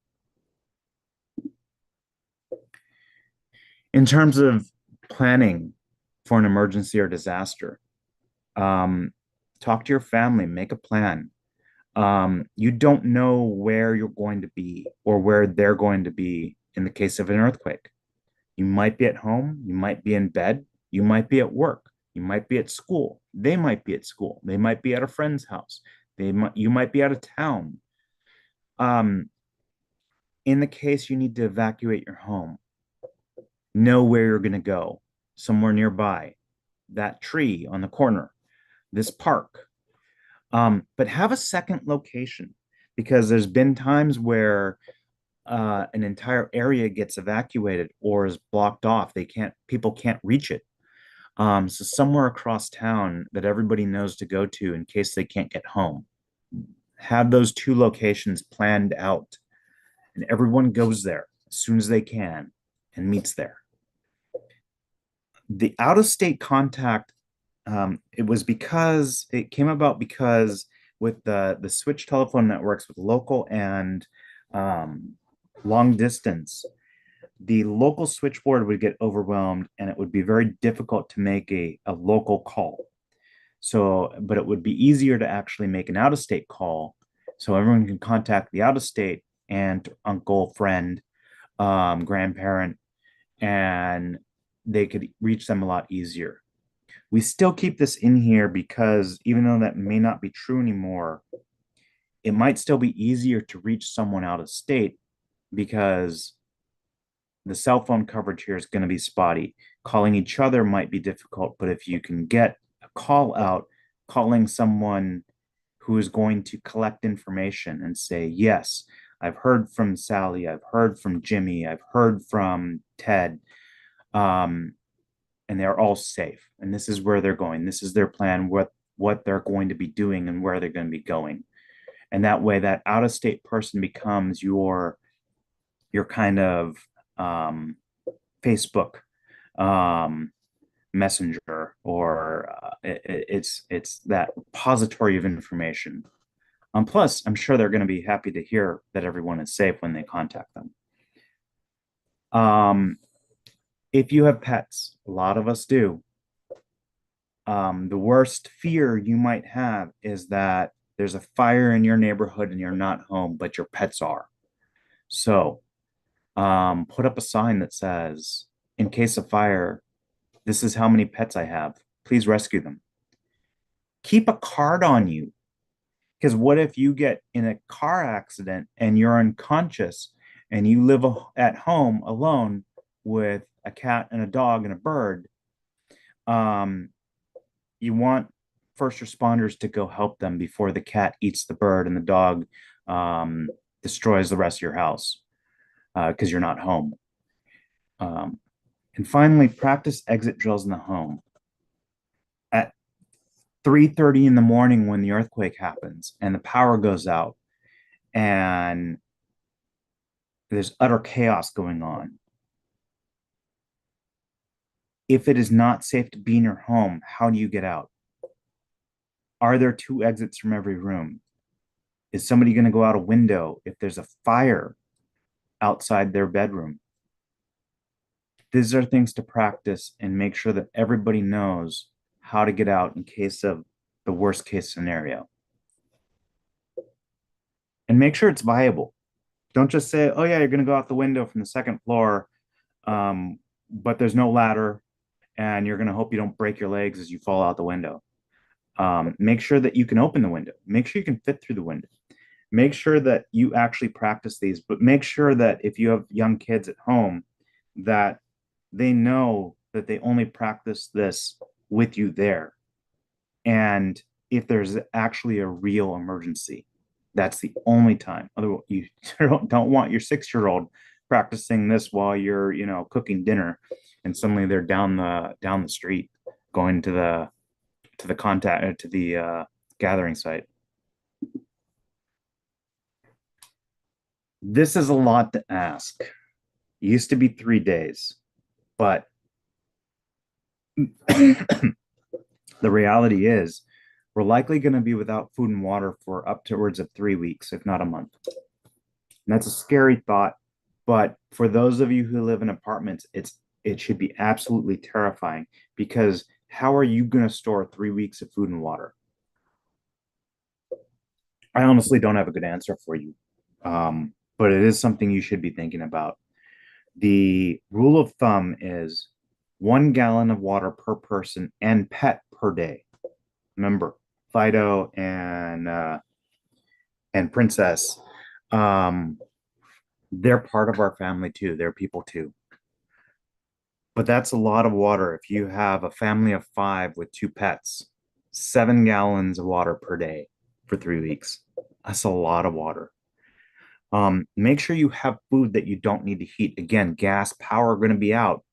In terms of planning for an emergency or disaster, um, talk to your family, make a plan. You don't know where you're going to be or where they're going to be in the case of an earthquake. You might be at home, you might be in bed, you might be at work, you might be at school, they might be at school, they might be at a friend's house, you might be out of town. Um, in the case you need to evacuate your home, know where you're going to go, somewhere nearby, that tree on the corner, this park. But have a second location because there's been times where an entire area gets evacuated or is blocked off. People can't reach it. So somewhere across town that everybody knows to go to in case they can't get home. Have those two locations planned out, and everyone goes there as soon as they can and meets there. The out of state contact, it came about because with the switch telephone networks with local and um, long distance, the local switchboard would get overwhelmed and it would be very difficult to make a local call. So, but it would be easier to actually make an out of state call so everyone can contact the out of state aunt, uncle, friend, grandparent, and they could reach them a lot easier. We still keep this in here because even though that may not be true anymore, it might still be easier to reach someone out of state because the cell phone coverage here is going to be spotty. Calling each other might be difficult, but if you can get a call out, calling someone who is going to collect information and say, yes, I've heard from Sally, I've heard from Jimmy, I've heard from Ted, um, and they're all safe. And this is where they're going. This is their plan, what they're going to be doing and where they're going to be going. And that way, that out of state person becomes your kind of um, Facebook um, messenger, or it's that repository of information. Plus, I'm sure they're going to be happy to hear that everyone is safe when they contact them. Um, if you have pets, a lot of us do. The worst fear you might have is that there's a fire in your neighborhood and you're not home, but your pets are. So, put up a sign that says, in case of fire, this is how many pets I have. Please rescue them. Keep a card on you. Because what if you get in a car accident and you're unconscious and you live at home alone with a cat and a dog and a bird? Um, you want first responders to go help them before the cat eats the bird and the dog um, destroys the rest of your house because you're not home. Um, and finally, practice exit drills in the home. At 3:30 in the morning when the earthquake happens and the power goes out and there's utter chaos going on. If it is not safe to be in your home, how do you get out? Are there two exits from every room? Is somebody going to go out a window if there's a fire outside their bedroom? These are things to practice and make sure that everybody knows how to get out in case of the worst case scenario. And make sure it's viable. Don't just say, oh, yeah, you're going to go out the window from the second floor, but there's no ladder and you're going to hope you don't break your legs as you fall out the window. Make sure that you can open the window. Make sure you can fit through the window. Make sure that you actually practice these, but make sure that if you have young kids at home, that they know that they only practice this with you there. And if there's actually a real emergency. That's the only time. Otherwise, you don't want your 6-year-old practicing this while you're, cooking dinner, and suddenly they're down the street going to the contact to the gathering site. This is a lot to ask. It used to be 3 days, but the reality is we're likely going to be without food and water for upwards of 3 weeks, if not a month. And that's a scary thought. But for those of you who live in apartments, it should be absolutely terrifying because how are you going to store 3 weeks of food and water? I honestly don't have a good answer for you, but it is something you should be thinking about. The rule of thumb is 1 gallon of water per person and pet per day. Remember, Fido and Princess, um, they're part of our family too. They're people too. But that's a lot of water. If you have a family of 5 with 2 pets, 7 gallons of water per day for 3 weeks. That's a lot of water. Make sure you have food that you don't need to heat. Again, gas, power are going to be out.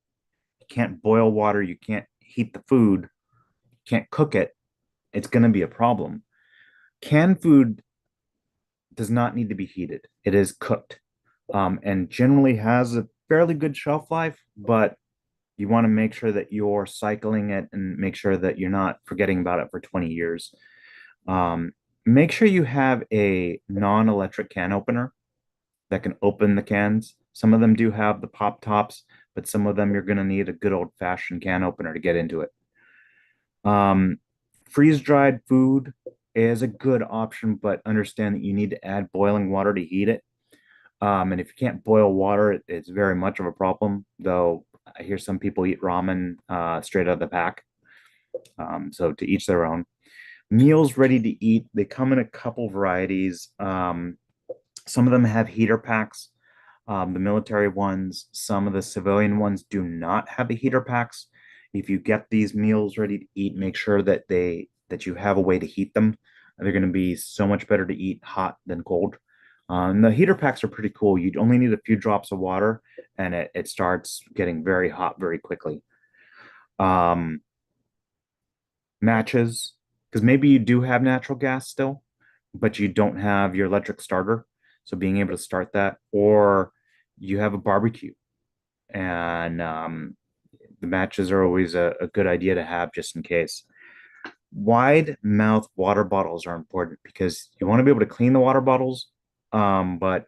You can't boil water. You can't heat the food. You can't cook it. It's going to be a problem. Canned food does not need to be heated. It is cooked, and generally has a fairly good shelf life, but you want to make sure that you're cycling it and make sure that you're not forgetting about it for 20 years. Make sure you have a non-electric can opener that can open the cans. Some of them do have the pop tops, but some of them you're going to need a good old fashioned can opener to get into it. Um, Freeze dried food is a good option, but understand that you need to add boiling water to heat it. And if you can't boil water, it's very much of a problem, though I hear some people eat ramen straight out of the pack. So to each their own. Meals ready to eat, they come in a couple varieties. Some of them have heater packs, the military ones. Some of the civilian ones do not have the heater packs. If you get these meals ready to eat, make sure that you have a way to heat them. They're going to be so much better to eat hot than cold. And the heater packs are pretty cool. You only need a few drops of water, and it starts getting very hot very quickly. Um, Matches, because maybe you do have natural gas still, but you don't have your electric starter. So being able to start that, or you have a barbecue, and the matches are always a good idea to have just in case. Wide mouth water bottles are important because you want to be able to clean the water bottles, but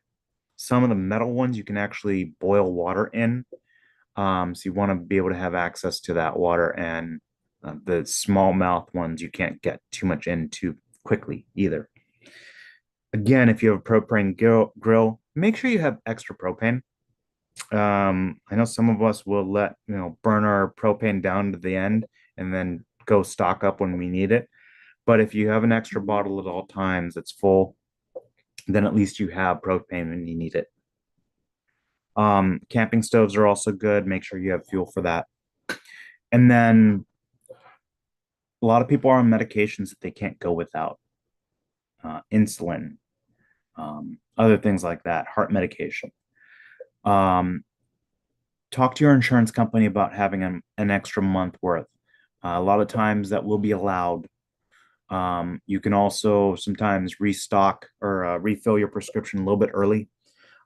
some of the metal ones you can actually boil water in. So you want to be able to have access to that water, and the small mouth ones you can't get too much in too quickly either. Again, if you have a propane grill, make sure you have extra propane. I know some of us will burn our propane down to the end and then go stock up when we need it. But if you have an extra bottle at all times that's full, then at least you have propane when you need it. Camping stoves are also good. Make sure you have fuel for that. And then a lot of people are on medications that they can't go without, insulin, other things like that, heart medication. Um, Talk to your insurance company about having an extra month worth. A lot of times that will be allowed. You can also sometimes restock or refill your prescription a little bit early.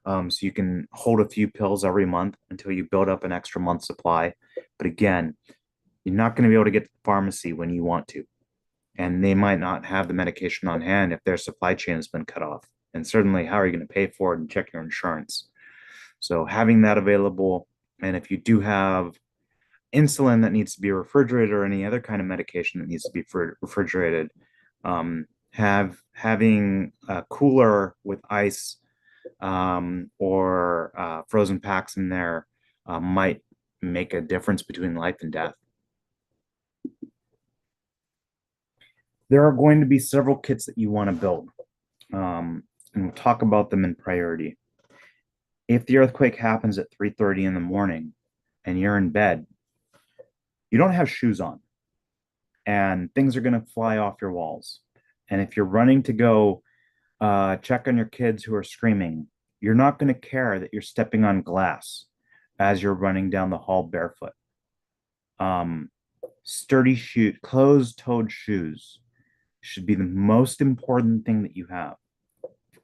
So you can hold a few pills every month until you build up an extra month supply. But again, you're not going to be able to get to the pharmacy when you want to. And they might not have the medication on hand if their supply chain has been cut off. And certainly, how are you going to pay for it and check your insurance? So having that available, and if you do have insulin that needs to be refrigerated or any other kind of medication that needs to be refrigerated, having a cooler with ice or frozen packs in there might make a difference between life and death. There are going to be several kits that you want to build, and we'll talk about them in priority. If the earthquake happens at 3:30 in the morning and you're in bed, you don't have shoes on, and things are going to fly off your walls. And if you're running to go Check on your kids who are screaming. You're not going to care that you're stepping on glass as you're running down the hall barefoot. Um, Sturdy shoe, closed-toed shoes should be the most important thing that you have.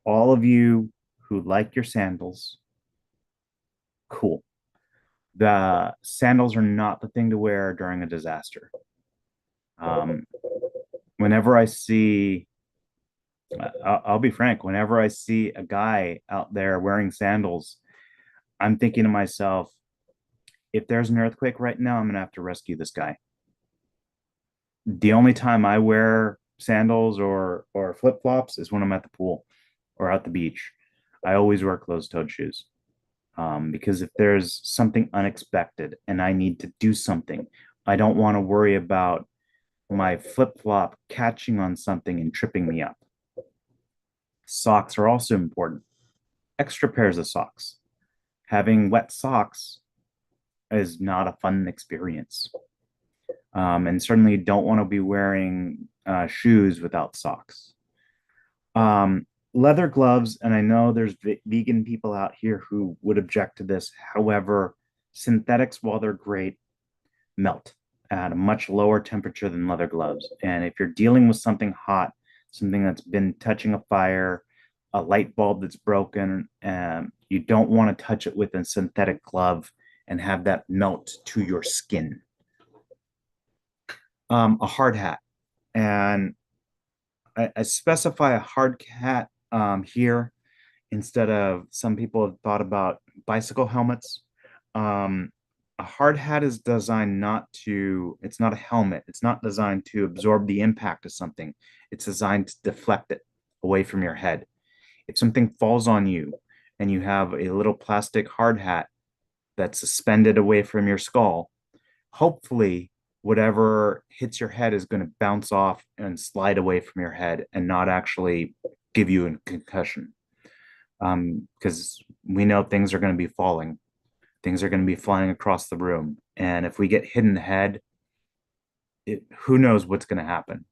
All of you who like your sandals, cool. The sandals are not the thing to wear during a disaster. Um, whenever I see, I'll be frank, whenever I see a guy out there wearing sandals, I'm thinking to myself, if there's an earthquake right now, I'm gonna have to rescue this guy. The only time I wear sandals or flip-flops is when I'm at the pool or at the beach. I always wear closed-toed shoes. Because if there's something unexpected and I need to do something, I don't want to worry about my flip-flop catching on something and tripping me up. Socks are also important. Extra pairs of socks. Having wet socks is not a fun experience. And certainly don't want to be wearing shoes without socks. Leather gloves, and I know there's vegan people out here who would object to this. However, synthetics, while they're great, melt at a much lower temperature than leather gloves. And if you're dealing with something hot, something that's been touching a fire, a light bulb that's broken, you don't want to touch it with a synthetic glove and have that melt to your skin. A hard hat. And I specify a hard hat here instead of some people have thought about bicycle helmets. Um, a hard hat is designed not to, it's not a helmet. It's not designed to absorb the impact of something. It's designed to deflect it away from your head. If something falls on you and you have a little plastic hard hat that's suspended away from your skull, hopefully whatever hits your head is going to bounce off and slide away from your head and not actually give you a concussion. Because we know things are going to be falling, things are going to be flying across the room, and if we get hit in the head, who knows what's going to happen.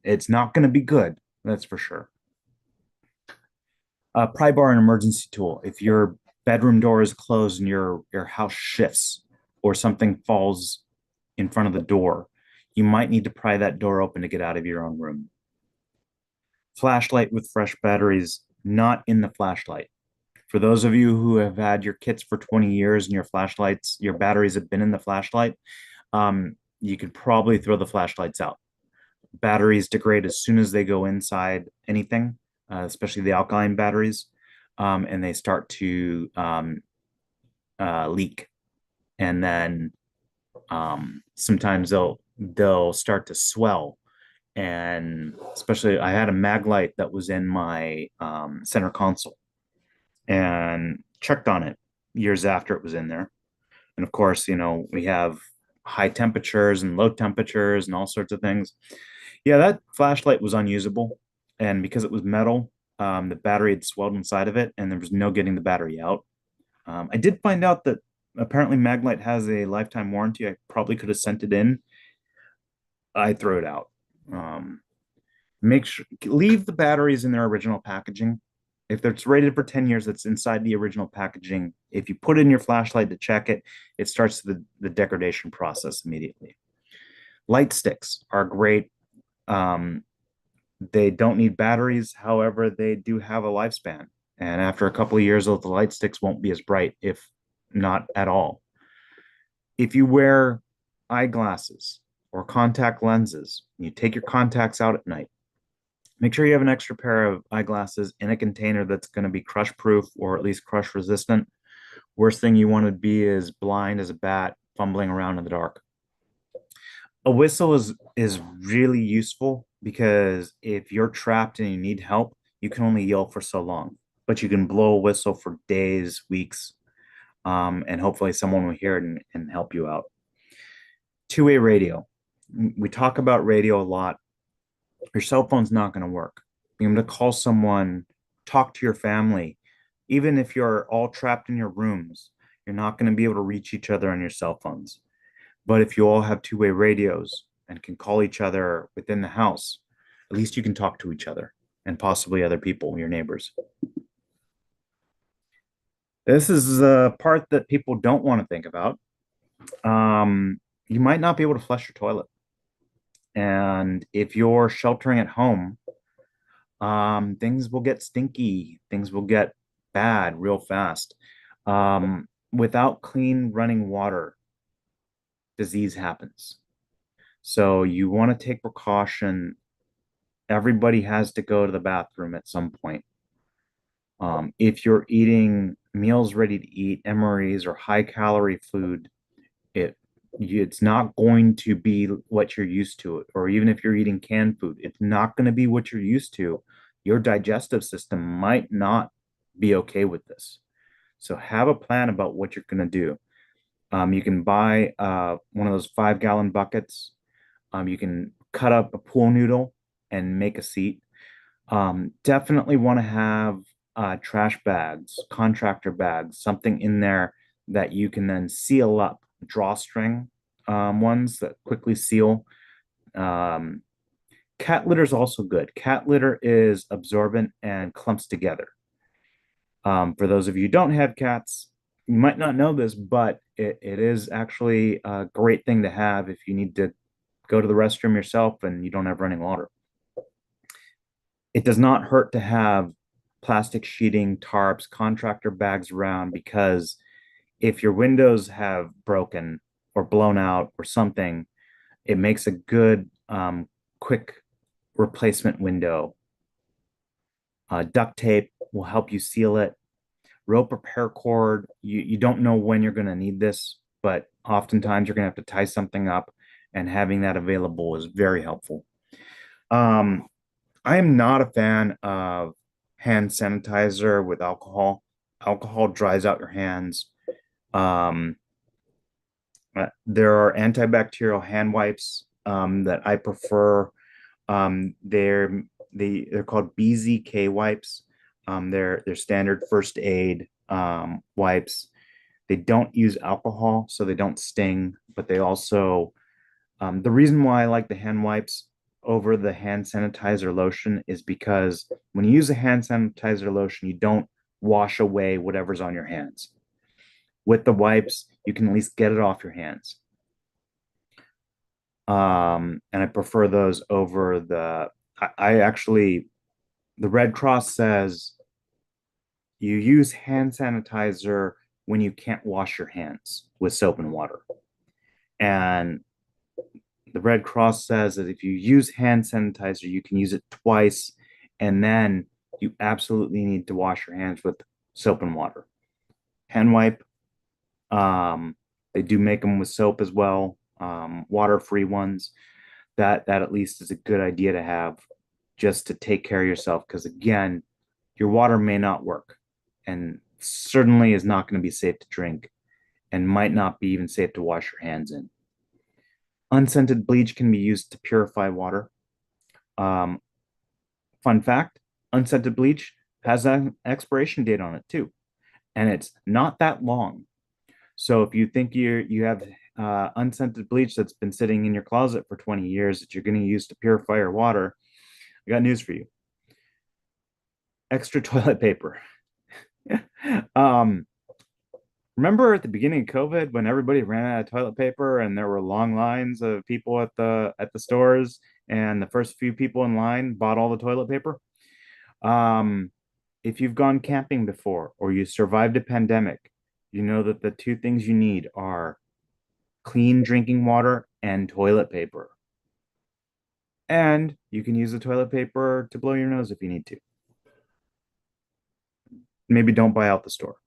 It's not going to be good, that's for sure. Pry bar, an emergency tool. If your bedroom door is closed and your house shifts or something falls in front of the door, you might need to pry that door open to get out of your own room. Flashlight with fresh batteries, not in the flashlight. For those of you who have had your kits for 20 years and your flashlights, your batteries have been in the flashlight, you could probably throw the flashlights out. Batteries degrade as soon as they go inside anything, especially the alkaline batteries, and they start to leak. And then sometimes they'll start to swell. And especially, I had a mag light that was in my center console and checked on it years after it was in there. And of course, we have high temperatures and low temperatures and all sorts of things. Yeah, that flashlight was unusable. And because it was metal, the battery had swelled inside of it and there was no getting the battery out. I did find out that apparently Maglite has a lifetime warranty. I probably could have sent it in. I threw it out. Make sure leave the batteries in their original packaging. If it's rated for 10 years, that's inside the original packaging. If you put in your flashlight to check it, it starts the degradation process immediately. Light sticks are great. They don't need batteries. However, they do have a lifespan. And after a couple of years, the light sticks won't be as bright, if not at all. If you wear eyeglasses or contact lenses, you take your contacts out at night, make sure you have an extra pair of eyeglasses in a container that's going to be crush proof or at least crush resistant. Worst thing you want to be is blind as a bat, fumbling around in the dark. A whistle is really useful because if you're trapped and you need help, you can only yell for so long, but you can blow a whistle for days, weeks, and hopefully someone will hear it and help you out. Two-way radio. We talk about radio a lot. Your cell phone's not going to work. Being able to call someone, talk to your family, even if you're all trapped in your rooms, you're not going to be able to reach each other on your cell phones. But if you all have two-way radios and can call each other within the house, at least you can talk to each other. and possibly other people, your neighbors. This is the part that people don't want to think about. You might not be able to flush your toilet. And if you're sheltering at home, things will get stinky, things will get bad real fast. Without clean running water, disease happens. So you want to take precaution. Everybody has to go to the bathroom at some point. If you're eating meals ready to eat, MREs or high calorie food, it it's not going to be what you're used to. Or even if you're eating canned food, it's not going to be what you're used to. Your digestive system might not be okay with this. So have a plan about what you're going to do. You can buy one of those 5 gallon buckets. You can cut up a pool noodle and make a seat. Definitely want to have trash bags, contractor bags, something in there that you can then seal up, drawstring ones that quickly seal. Um, Cat litter is also good. Cat litter is absorbent and clumps together. For those of you who don't have cats, you might not know this, but it is actually a great thing to have if you need to go to the restroom yourself and you don't have running water. It does not hurt to have plastic sheeting, tarps, contractor bags around because if your windows have broken or blown out or something, it makes a good quick replacement window. Duct tape will help you seal it. Rope or paracord, you don't know when you're going to need this, but oftentimes you're going to have to tie something up, and having that available is very helpful. Um, I am not a fan of hand sanitizer with alcohol. Alcohol dries out your hands. Um, there are antibacterial hand wipes that I prefer. They're called BZK wipes. They're standard first aid wipes. They don't use alcohol, so they don't sting, but they also the reason why I like the hand wipes over the hand sanitizer lotion is because when you use a hand sanitizer lotion, you don't wash away whatever's on your hands. With the wipes, you can at least get it off your hands. And I prefer those over I actually, the Red Cross says you use hand sanitizer when you can't wash your hands with soap and water. And the Red Cross says that if you use hand sanitizer, you can use it twice, and then you absolutely need to wash your hands with soap and water. Hand wipe, um, they do make them with soap as well, water-free ones. That at least is a good idea to have just to take care of yourself, because again, your water may not work, and certainly is not going to be safe to drink, and might not be even safe to wash your hands in. Unscented bleach can be used to purify water. Um, Fun fact, unscented bleach has an expiration date on it too, and it's not that long. So if you think you have unscented bleach that's been sitting in your closet for 20 years that you're going to use to purify your water, I got news for you. Extra toilet paper. um, Remember at the beginning of COVID when everybody ran out of toilet paper and there were long lines of people at the stores, and the first few people in line bought all the toilet paper? Um, if you've gone camping before or you survived a pandemic, you know that the two things you need are clean drinking water and toilet paper. And you can use the toilet paper to blow your nose if you need to. Maybe don't buy out the store.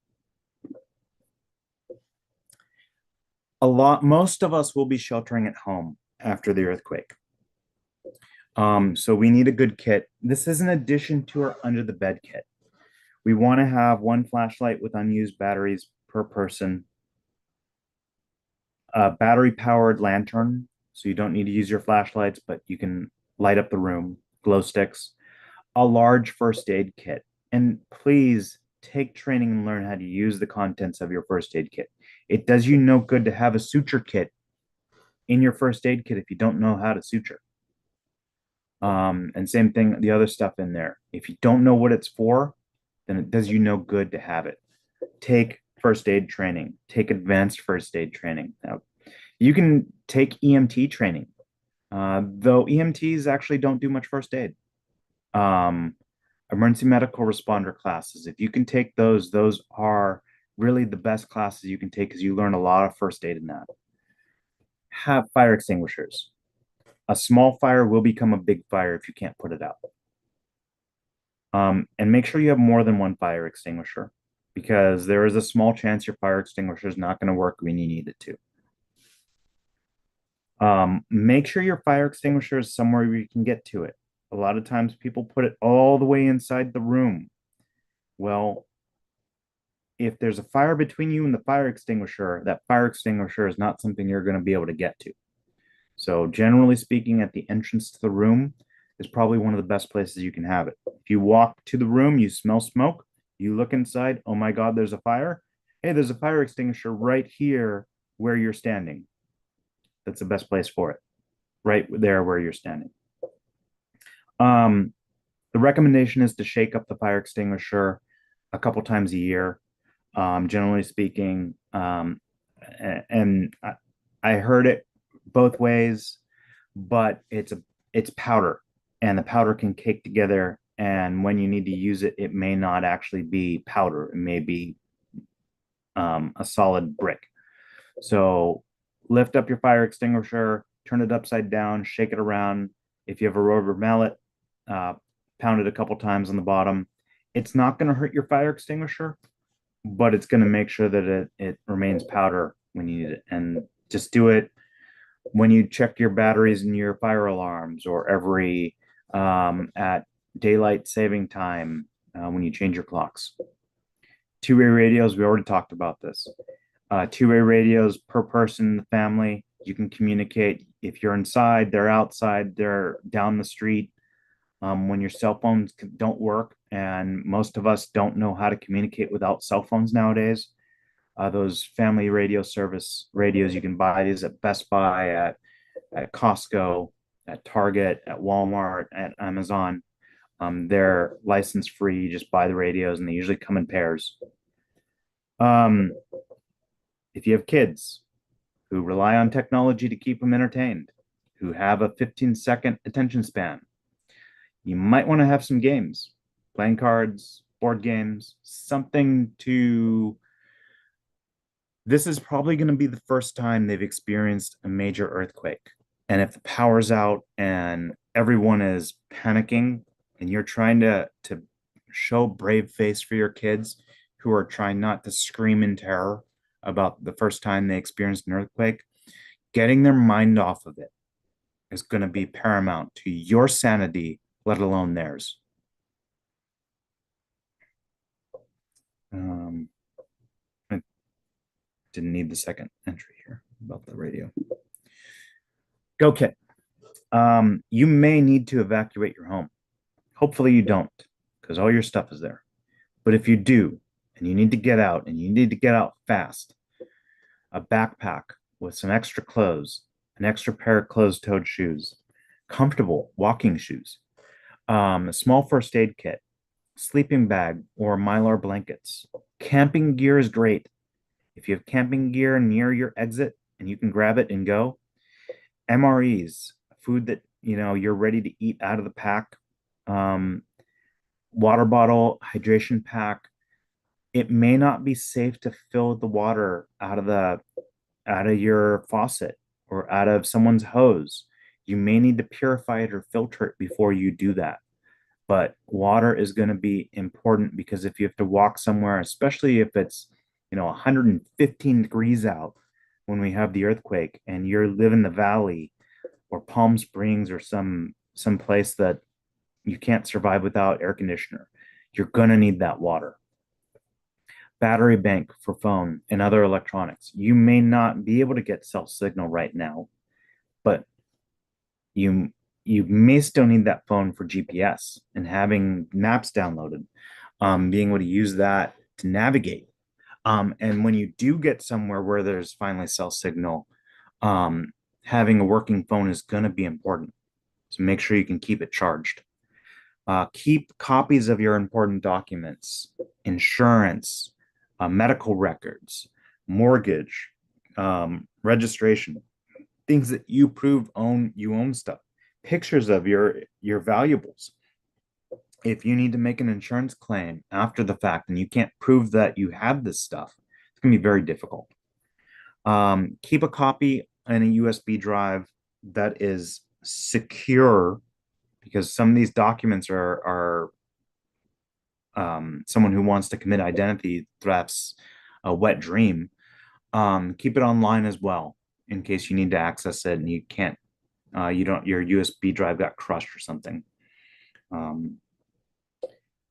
Most of us will be sheltering at home after the earthquake. So we need a good kit. This is an addition to our under the bed kit. We want to have one flashlight with unused batteries per person, a battery powered lantern, so you don't need to use your flashlights, but you can light up the room, glow sticks, a large first aid kit. And please take training and learn how to use the contents of your first aid kit. It does you no good to have a suture kit in your first aid kit if you don't know how to suture. And same thing, the other stuff in there. If you don't know what it's for, then it does you no good to have it. Take first aid training, take advanced first aid training. Now, you can take EMT training, though EMTs actually don't do much first aid. Um, Emergency medical responder classes, if you can take those are really the best classes you can take because you learn a lot of first aid in that. Have fire extinguishers. A small fire will become a big fire if you can't put it out. And make sure you have more than one fire extinguisher because there is a small chance your fire extinguisher is not going to work when you need it to. Make sure your fire extinguisher is somewhere where you can get to it. A lot of times people put it all the way inside the room. Well, if there's a fire between you and the fire extinguisher, that fire extinguisher is not something you're going to be able to get to. So, generally speaking, at the entrance to the room is probably one of the best places you can have it. If you walk to the room, you smell smoke, you look inside, oh my God, there's a fire. Hey, there's a fire extinguisher right here where you're standing. That's the best place for it, right there where you're standing. Um, the recommendation is to shake up the fire extinguisher a couple times a year, generally speaking. And I heard it both ways, but it's powder, and the powder can cake together. And when you need to use it, it may not actually be powder; it may be a solid brick. So lift up your fire extinguisher, turn it upside down, shake it around. If you have a rubber mallet, uh, pound it a couple times on the bottom. It's not going to hurt your fire extinguisher, but it's going to make sure that it remains powder when you need it. And just do it when you check your batteries in your fire alarms or every at daylight saving time when you change your clocks. Two-way radios, we already talked about this. Two-way radios per person in the family. You can communicate if you're inside, they're outside, they're down the street. When your cell phones don't work, and most of us don't know how to communicate without cell phones nowadays. Those family radio service radios, you can buy these at Best Buy, at Costco, at Target, at Walmart, at Amazon. They're license free. You just buy the radios, and they usually come in pairs. Um, if you have kids who rely on technology to keep them entertained, who have a 15-second attention span, you might want to have some games, playing cards, board games, something to. This is probably going to be the first time they've experienced a major earthquake. And if the power's out and everyone is panicking and you're trying to show brave face for your kids who are trying not to scream in terror about the first time they experienced an earthquake, getting their mind off of it is going to be paramount to your sanity, let alone theirs. I didn't need the second entry here about the radio. Okay. You may need to evacuate your home. Hopefully you don't, because all your stuff is there. But if you do, and you need to get out, and you need to get out fast, a backpack with some extra clothes, an extra pair of closed-toed shoes, comfortable walking shoes, a small first aid kit, sleeping bag, or mylar blankets. Camping gear is great. If you have camping gear near your exit and you can grab it and go, MREs, food that you're ready to eat out of the pack, um, water bottle, hydration pack. It may not be safe to fill the water out of your faucet or out of someone's hose. You may need to purify it or filter it before you do that. But water is going to be important because if you have to walk somewhere, especially if it's 115 degrees out when we have the earthquake and you live in the valley or Palm Springs or some place that you can't survive without air conditioner, you're going to need that water. Battery bank for phone and other electronics. You may not be able to get cell signal right now, but you you may still need that phone for GPS and having maps downloaded, being able to use that to navigate. And when you do get somewhere where there's finally cell signal, having a working phone is going to be important. So make sure you can keep it charged. Keep copies of your important documents, insurance, medical records, mortgage, registration, things that you prove you own stuff, pictures of your valuables. If you need to make an insurance claim after the fact and you can't prove that you have this stuff, it's going to be very difficult. Keep a copy in a USB drive that is secure because some of these documents are someone who wants to commit identity thefts a wet dream. Keep it online as well in case you need to access it and you can't. You don't. Your USB drive got crushed or something. Um,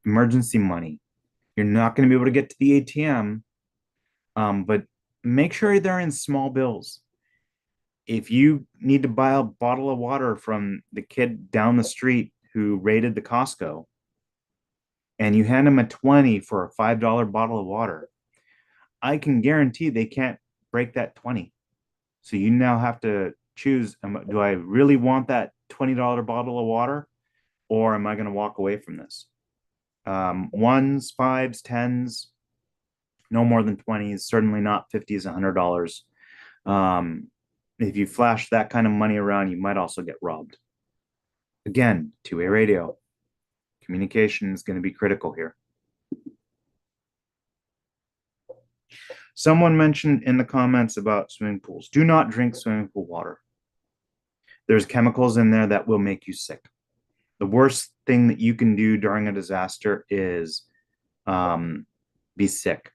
Emergency money. You're not going to be able to get to the ATM, but make sure they're in small bills. If you need to buy a bottle of water from the kid down the street who raided the Costco and you hand him a 20 for a $5 bottle of water, I can guarantee they can't break that 20. So you now have to choose, do I really want that $20 bottle of water or am I going to walk away from this? Ones, fives, tens, no more than 20s, certainly not 50s, $100. If you flash that kind of money around, you might also get robbed. Again, two-way radio. Communication is going to be critical here. Someone mentioned in the comments about swimming pools. Do not drink swimming pool water. There's chemicals in there that will make you sick. The worst thing that you can do during a disaster is be sick,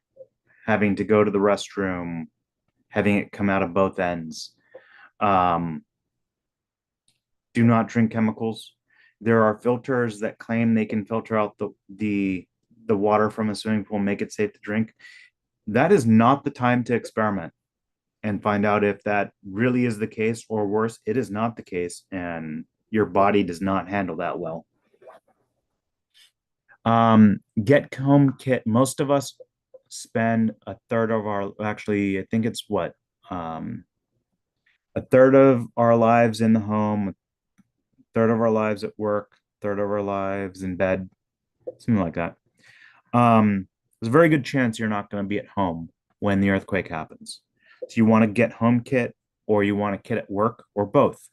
having to go to the restroom, having it come out of both ends. Do not drink chemicals. There are filters that claim they can filter out the water from a swimming pool, make it safe to drink. That is not the time to experiment and find out if that really is the case, or worse, it is not the case and your body does not handle that well. Get home kit. Most of us spend a third of our, actually, I think it's what, a third of our lives in the home, a third of our lives at work, a third of our lives in bed, something like that. There's a very good chance you're not going to be at home when the earthquake happens. So you want to get home kit or you want a kit at work or both.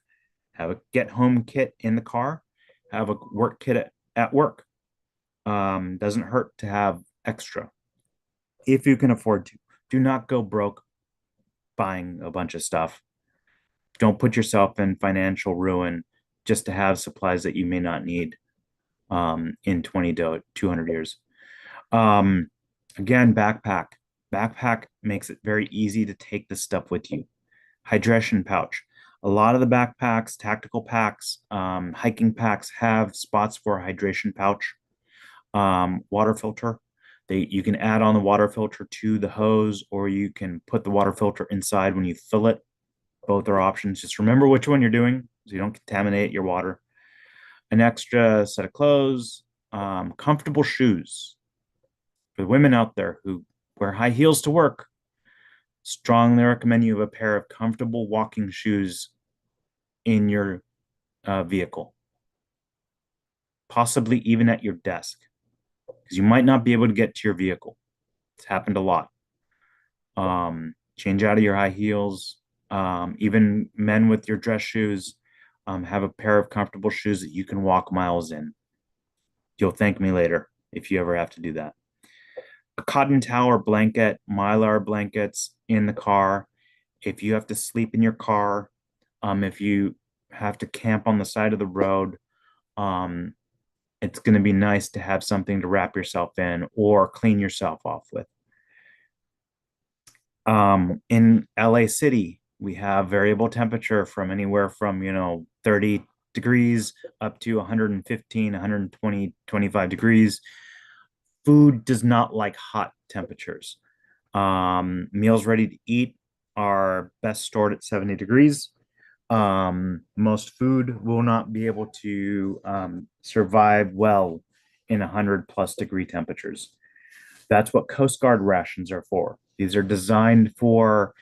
Have a get home kit in the car, have a work kit at work. Doesn't hurt to have extra if you can afford to. Do not go broke buying a bunch of stuff. Don't put yourself in financial ruin just to have supplies that you may not need in 20 to 200 years. Again, backpack. Backpack makes it very easy to take this stuff with you. Hydration pouch. A lot of the backpacks, tactical packs, hiking packs have spots for a hydration pouch. Water filter. You can add on the water filter to the hose, or you can put the water filter inside when you fill it. Both are options. Just remember which one you're doing so you don't contaminate your water. An extra set of clothes, comfortable shoes. For the women out there who wear high heels to work, strongly recommend you have a pair of comfortable walking shoes in your vehicle, possibly even at your desk, because you might not be able to get to your vehicle. It's happened a lot. Change out of your high heels. Even men with your dress shoes, have a pair of comfortable shoes that you can walk miles in. You'll thank me later if you ever have to do that. A cotton towel or blanket, Mylar blankets in the car. If you have to sleep in your car, if you have to camp on the side of the road, it's going to be nice to have something to wrap yourself in or clean yourself off with. In LA City, we have variable temperature from anywhere from, 30 degrees up to 115, 120, 25 degrees. Food does not like hot temperatures. Meals ready to eat are best stored at 70 degrees. Most food will not be able to survive well in 100+ degree temperatures. That's what Coast Guard rations are for. These are designed for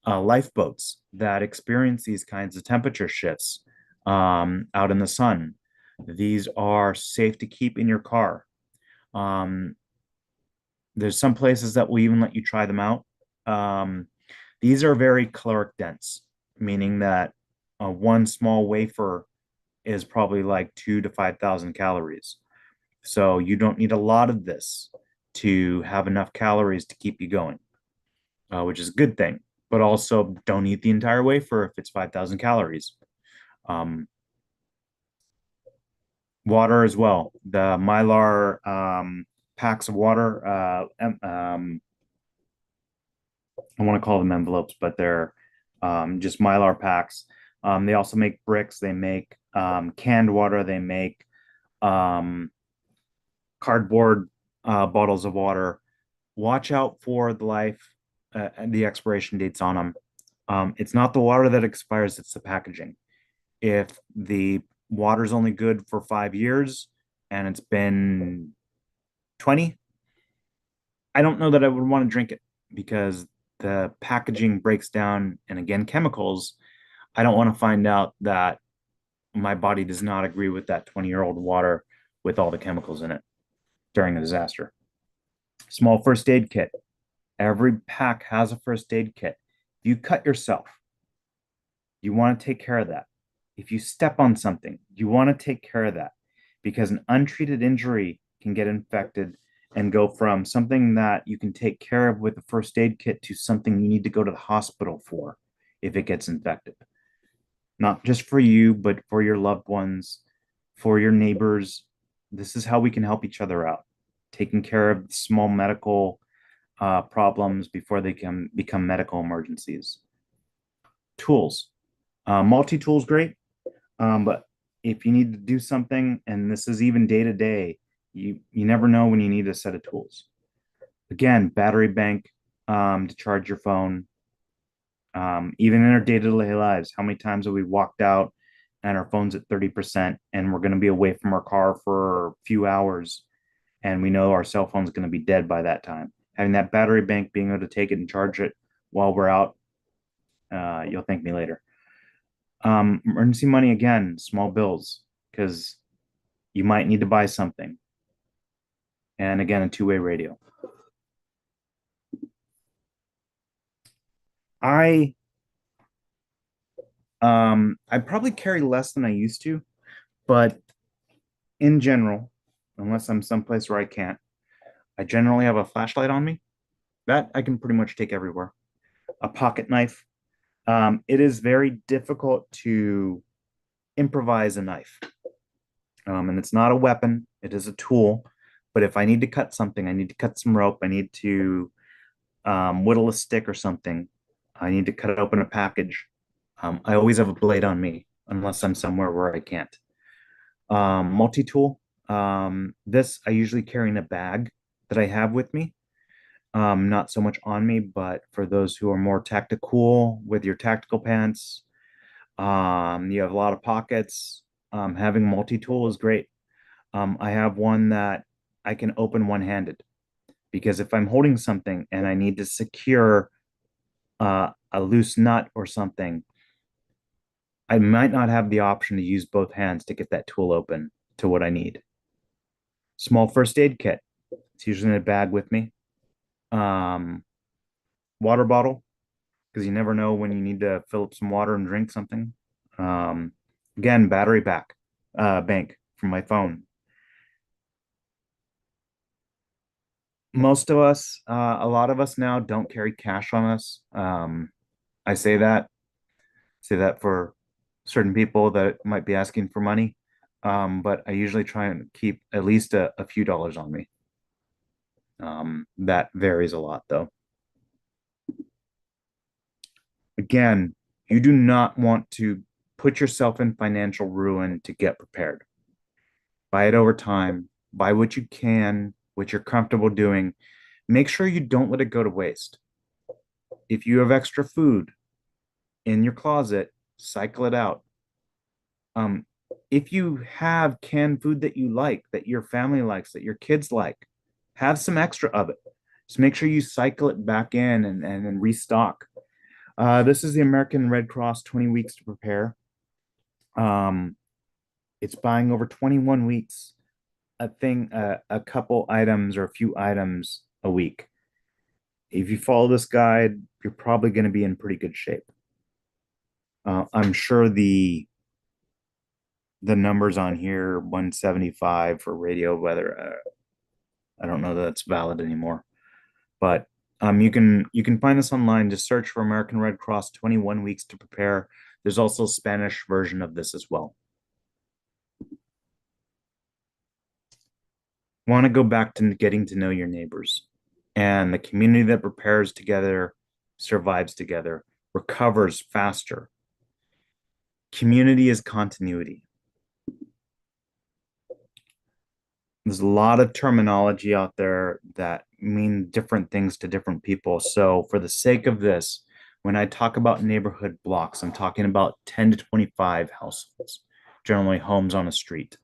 lifeboats that experience these kinds of temperature shifts. out in the sun. These are safe to keep in your car. Um, there's some places that will even let you try them out. Um, these are very caloric dense, meaning that one small wafer is probably like 2 to 5,000 calories. So you don't need a lot of this to have enough calories to keep you going, which is a good thing. But also, don't eat the entire wafer if it's 5,000 calories. Um, Water as well. The Mylar packs of water, I want to call them envelopes, but they're just Mylar packs. They also make bricks. They make canned water. They make um, cardboard bottles of water. Watch out for the life and the expiration dates on them. It's not the water that expires, it's the packaging. If the water's only good for 5 years and it's been 20, I don't know that I would want to drink it because the packaging breaks down. And again, chemicals, I don't want to find out that my body does not agree with that 20-year-old water with all the chemicals in it during a disaster. Small first aid kit. Every pack has a first aid kit. If you cut yourself, you want to take care of that. If you step on something, you want to take care of that because an untreated injury can get infected and go from something that you can take care of with a first aid kit to something you need to go to the hospital for if it gets infected. Not just for you, but for your loved ones, for your neighbors. This is how we can help each other out, taking care of small medical problems before they can become medical emergencies. Tools. Multi-tool is great. But if you need to do something, and this is even day to day, you never know when you need a set of tools. Again, battery bank to charge your phone. Even in our day-to-day lives, how many times have we walked out and our phone's at 30% and we're going to be away from our car for a few hours and we know our cell phone's going to be dead by that time. Having that battery bank, being able to take it and charge it while we're out, you'll thank me later. Emergency money again, small bills, because you might need to buy something. And again, a two-way radio. I I probably carry less than I used to, but in general, unless I'm someplace where I can't, I generally have a flashlight on me. That I can pretty much take everywhere. A pocket knife. It is very difficult to improvise a knife. And it's not a weapon, it is a tool. But if I need to cut something, I need to cut some rope, I need to whittle a stick or something, I need to cut open a package. I always have a blade on me unless I'm somewhere where I can't. Multi-tool. This I usually carry in a bag that I have with me. Not so much on me, but for those who are more tactical with your tactical pants, you have a lot of pockets. Having multi-tool is great. I have one that I can open one-handed because if I'm holding something and I need to secure a loose nut or something, I might not have the option to use both hands to get that tool open to what I need. Small first aid kit. It's usually in a bag with me. Um, Water bottle, because you never know when you need to fill up some water and drink something. Um, Again, bank from my phone. Most of us, a lot of us now don't carry cash on us. I say that for certain people that might be asking for money. But I usually try and keep at least a few dollars on me. That varies a lot though. Again, you do not want to put yourself in financial ruin to get prepared. Buy it over time, buy what you can, what you're comfortable doing. Make sure you don't let it go to waste. If you have extra food in your closet, cycle it out. Um, if you have canned food that you like, that your family likes, that your kids like, have some extra of it. Just make sure you cycle it back in and restock. This is the American Red Cross 20 weeks to prepare. Um, it's buying over 21 weeks, a couple items or a few items a week. If you follow this guide, you're probably going to be in pretty good shape. I'm sure the numbers on here, 175 for radio weather. I don't know that that's valid anymore, but you can find this online. Just search for American Red Cross 21 weeks to prepare. There's also a Spanish version of this as well. Want to go back to getting to know your neighbors, and the community that prepares together survives together, recovers faster. Community is continuity. There's a lot of terminology out there that mean different things to different people. So, for the sake of this, when I talk about neighborhood blocks, I'm talking about 10 to 25 households, generally homes on a street.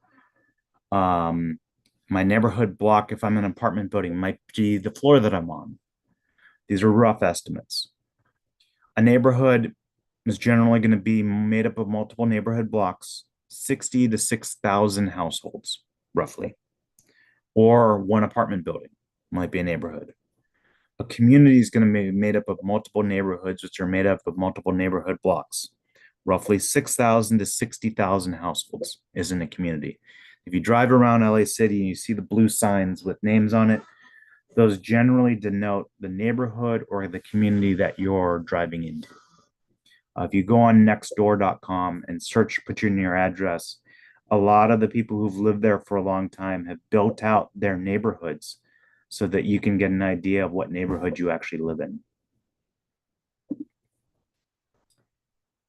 Um, my neighborhood block, if I'm in an apartment building, might be the floor that I'm on. These are rough estimates. A neighborhood is generally going to be made up of multiple neighborhood blocks, 60 to 6,000 households, roughly, or one apartment building might be a neighborhood. A community is going to be made up of multiple neighborhoods, which are made up of multiple neighborhood blocks. Roughly 6,000 to 60,000 households is in a community. If you drive around LA City and you see the blue signs with names on it, those generally denote the neighborhood or the community that you're driving into. If you go on nextdoor.com and search, put in your address, a lot of the people who've lived there for a long time have built out their neighborhoods so that you can get an idea of what neighborhood you actually live in.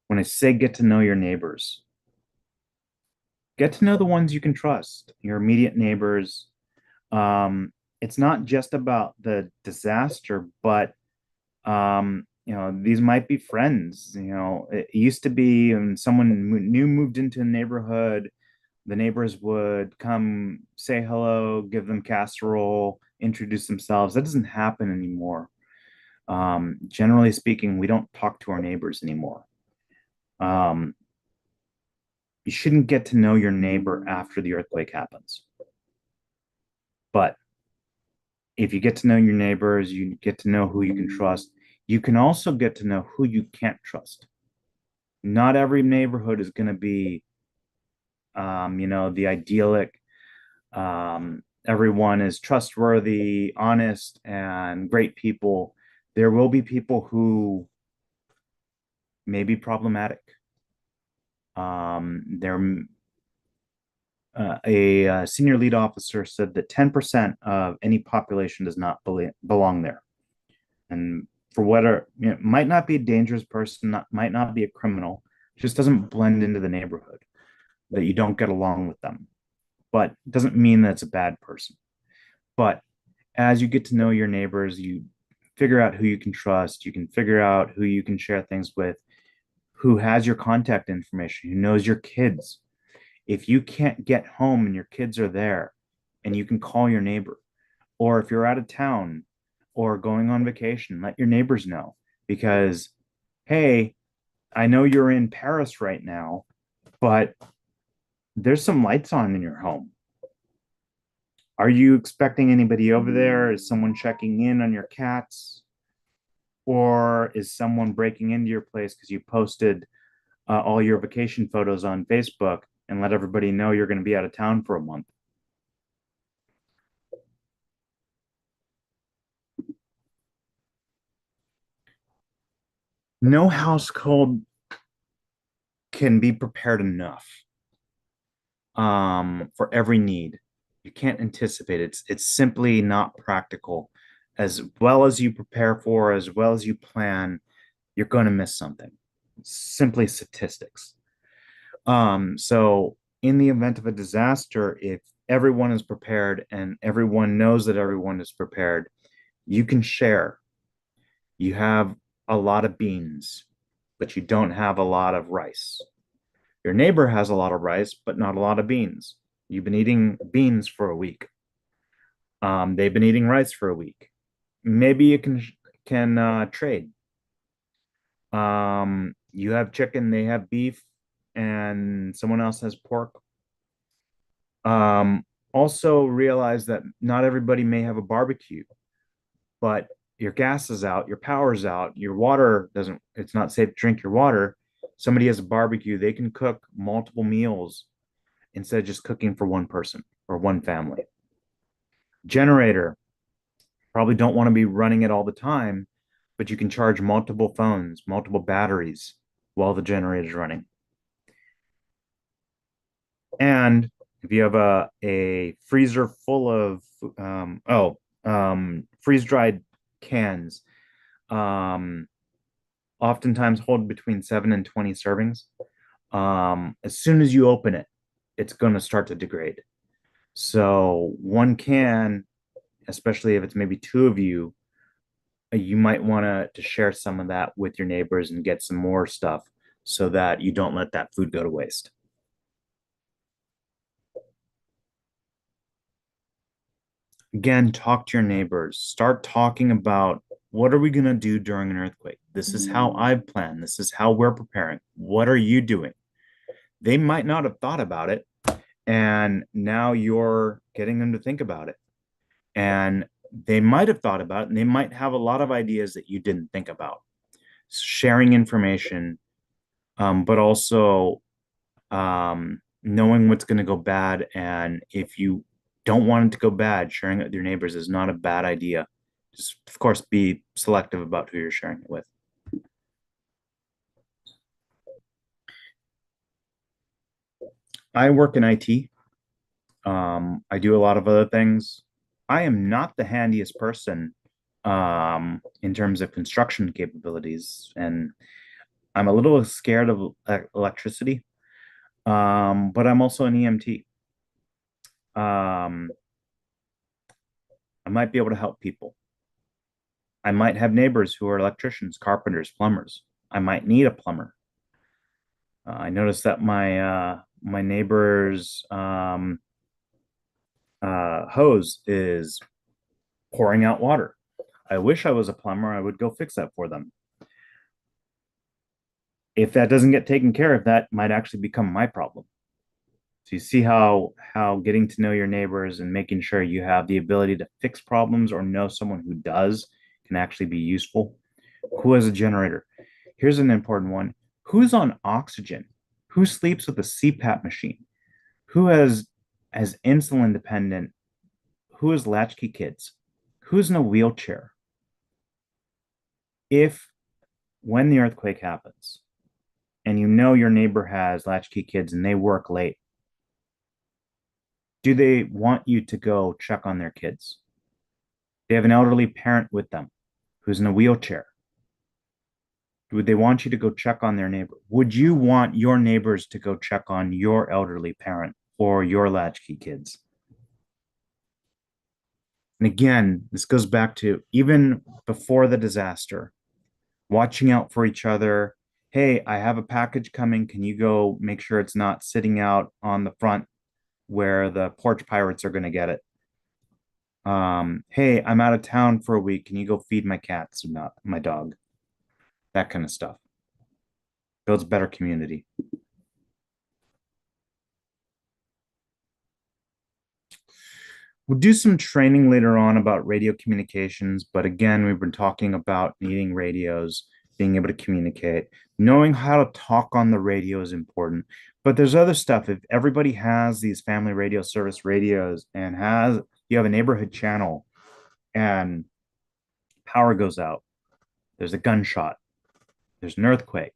When I say get to know your neighbors, get to know the ones you can trust, your immediate neighbors. It's not just about the disaster, but these might be friends. It used to be when someone new moved into a neighborhood, the neighbors would come say hello, give them casserole, introduce themselves. That doesn't happen anymore. Generally speaking, we don't talk to our neighbors anymore. Um, you shouldn't get to know your neighbor after the earthquake happens. But if you get to know your neighbors, you get to know who you can trust. You can also get to know who you can't trust. Not every neighborhood is going to be, the idyllic. Everyone is trustworthy, honest, and great people. There will be people who may be problematic. There, a senior lead officer said that 10% of any population does not belong there. And for whatever, might not be a dangerous person, might not be a criminal, just doesn't blend into the neighborhood, that you don't get along with them. But it doesn't mean that it's a bad person. But as you get to know your neighbors, you figure out who you can trust, you can figure out who you can share things with, who has your contact information, who knows your kids. If you can't get home and your kids are there, and you can call your neighbor, or if you're out of town or going on vacation, let your neighbors know because, hey, I know you're in Paris right now, but there's some lights on in your home. Are you expecting anybody over there? Is someone checking in on your cats? Or is someone breaking into your place because you posted all your vacation photos on Facebook and let everybody know you're going to be out of town for a month? No household can be prepared enough for every need. You can't anticipate it. It's simply not practical. As well as you prepare for, as well as you plan, you're going to miss something. It's simply statistics. So in the event of a disaster, if everyone is prepared and everyone knows that everyone is prepared, you can share. You have a lot of beans, but you don't have a lot of rice. Your neighbor has a lot of rice, but not a lot of beans. You've been eating beans for a week. They've been eating rice for a week. Maybe you can trade. You have chicken, they have beef. and someone else has pork. Um, Also realize that not everybody may have a barbecue, but your gas is out, your power's out, your water doesn't, it's not safe to drink your water. Somebody has a barbecue, they can cook multiple meals instead of just cooking for one person or one family. Generator, probably don't want to be running it all the time, but you can charge multiple phones, multiple batteries while the generator is running. And if you have a freezer full of freeze dried cans, um, oftentimes hold between 7 and 20 servings. As soon as you open it, it's going to start to degrade. So one can, especially if it's maybe two of you, you might want to share some of that with your neighbors and get some more stuff so that you don't let that food go to waste. Again, talk to your neighbors. Start talking about what are we going to do during an earthquake? This is how I've planned. This is how we're preparing. What are you doing? They might not have thought about it. And now you're getting them to think about it. And they might have thought about it and they might have a lot of ideas that you didn't think about. Sharing information, but also knowing what's going to go bad. And if you don't want it to go bad, sharing it with your neighbors is not a bad idea. Just, of course, be selective about who you're sharing it with. I work in IT. I do a lot of other things. I am not the handiest person in terms of construction capabilities, and I'm a little scared of electricity. But I'm also an EMT. Um, I might be able to help people. I might have neighbors who are electricians, carpenters, plumbers. I might need a plumber. I noticed that my neighbor's hose is pouring out water. I wish I was a plumber. I would go fix that for them. If that doesn't get taken care of, that might actually become my problem. So you see how getting to know your neighbors and making sure you have the ability to fix problems or know someone who does can actually be useful. Who has a generator? Here's an important one. Who's on oxygen? Who sleeps with a CPAP machine? Who has insulin dependent? Who has latchkey kids? Who's in a wheelchair? If when the earthquake happens and you know your neighbor has latchkey kids and they work late, do they want you to go check on their kids? They have an elderly parent with them who's in a wheelchair. Would they want you to go check on their neighbor? Would you want your neighbors to go check on your elderly parent or your latchkey kids? And again, this goes back to even before the disaster, watching out for each other. Hey, I have a package coming. Can you go make sure it's not sitting out on the front where the porch pirates are going to get it? Hey, I'm out of town for a week. Can you go feed my cats or not my dog? That kind of stuff builds better community. We'll do some training later on about radio communications, but again, we've been talking about needing radios, being able to communicate. Knowing how to talk on the radio is important. But there's other stuff. If everybody has these family radio service radios and has you have a neighborhood channel and power goes out, there's a gunshot, there's an earthquake,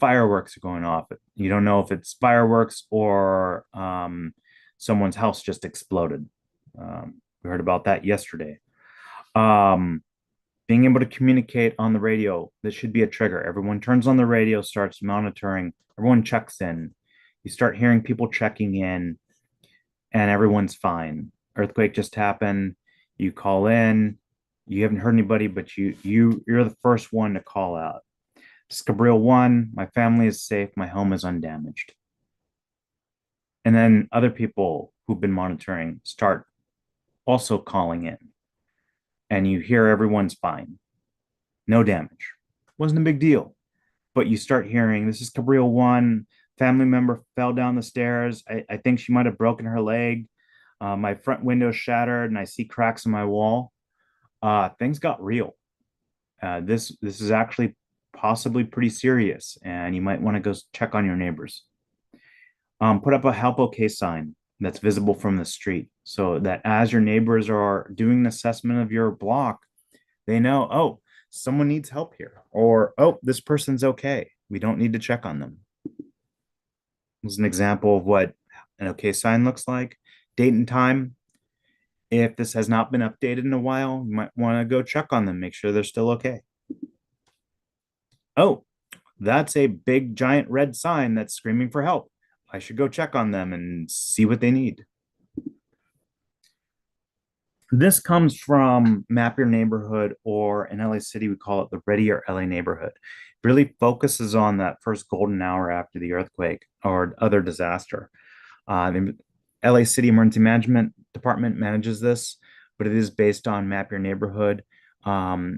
fireworks are going off. You don't know if it's fireworks or someone's house just exploded. We heard about that yesterday. Um, Being able to communicate on the radio, this should be a trigger. Everyone turns on the radio, starts monitoring, everyone checks in. You start hearing people checking in, and everyone's fine. Earthquake just happened. You call in, you haven't heard anybody, but you're the first one to call out. Scabril 1, my family is safe, my home is undamaged. And then other people who've been monitoring start also calling in, and you hear everyone's fine, no damage. Wasn't a big deal. But you start hearing, this is Cabrillo 1, Family member fell down the stairs. I think she might have broken her leg. My front window shattered and I see cracks in my wall. Things got real. This is actually possibly pretty serious, and you might want to go check on your neighbors. Put up a help okay sign that's visible from the street so that as your neighbors are doing an assessment of your block, they know, oh, someone needs help here, or oh, this person's okay. We don't need to check on them. This is an example of what an okay sign looks like. Date and time. If this has not been updated in a while, you might want to go check on them, make sure they're still okay. Oh, that's a big giant red sign that's screaming for help. I should go check on them and see what they need. This comes from Map Your Neighborhood, or in LA City, we call it the Ready Your LA Neighborhood. It really focuses on that first golden hour after the earthquake or other disaster. The LA City Emergency Management Department manages this, but it is based on Map Your Neighborhood,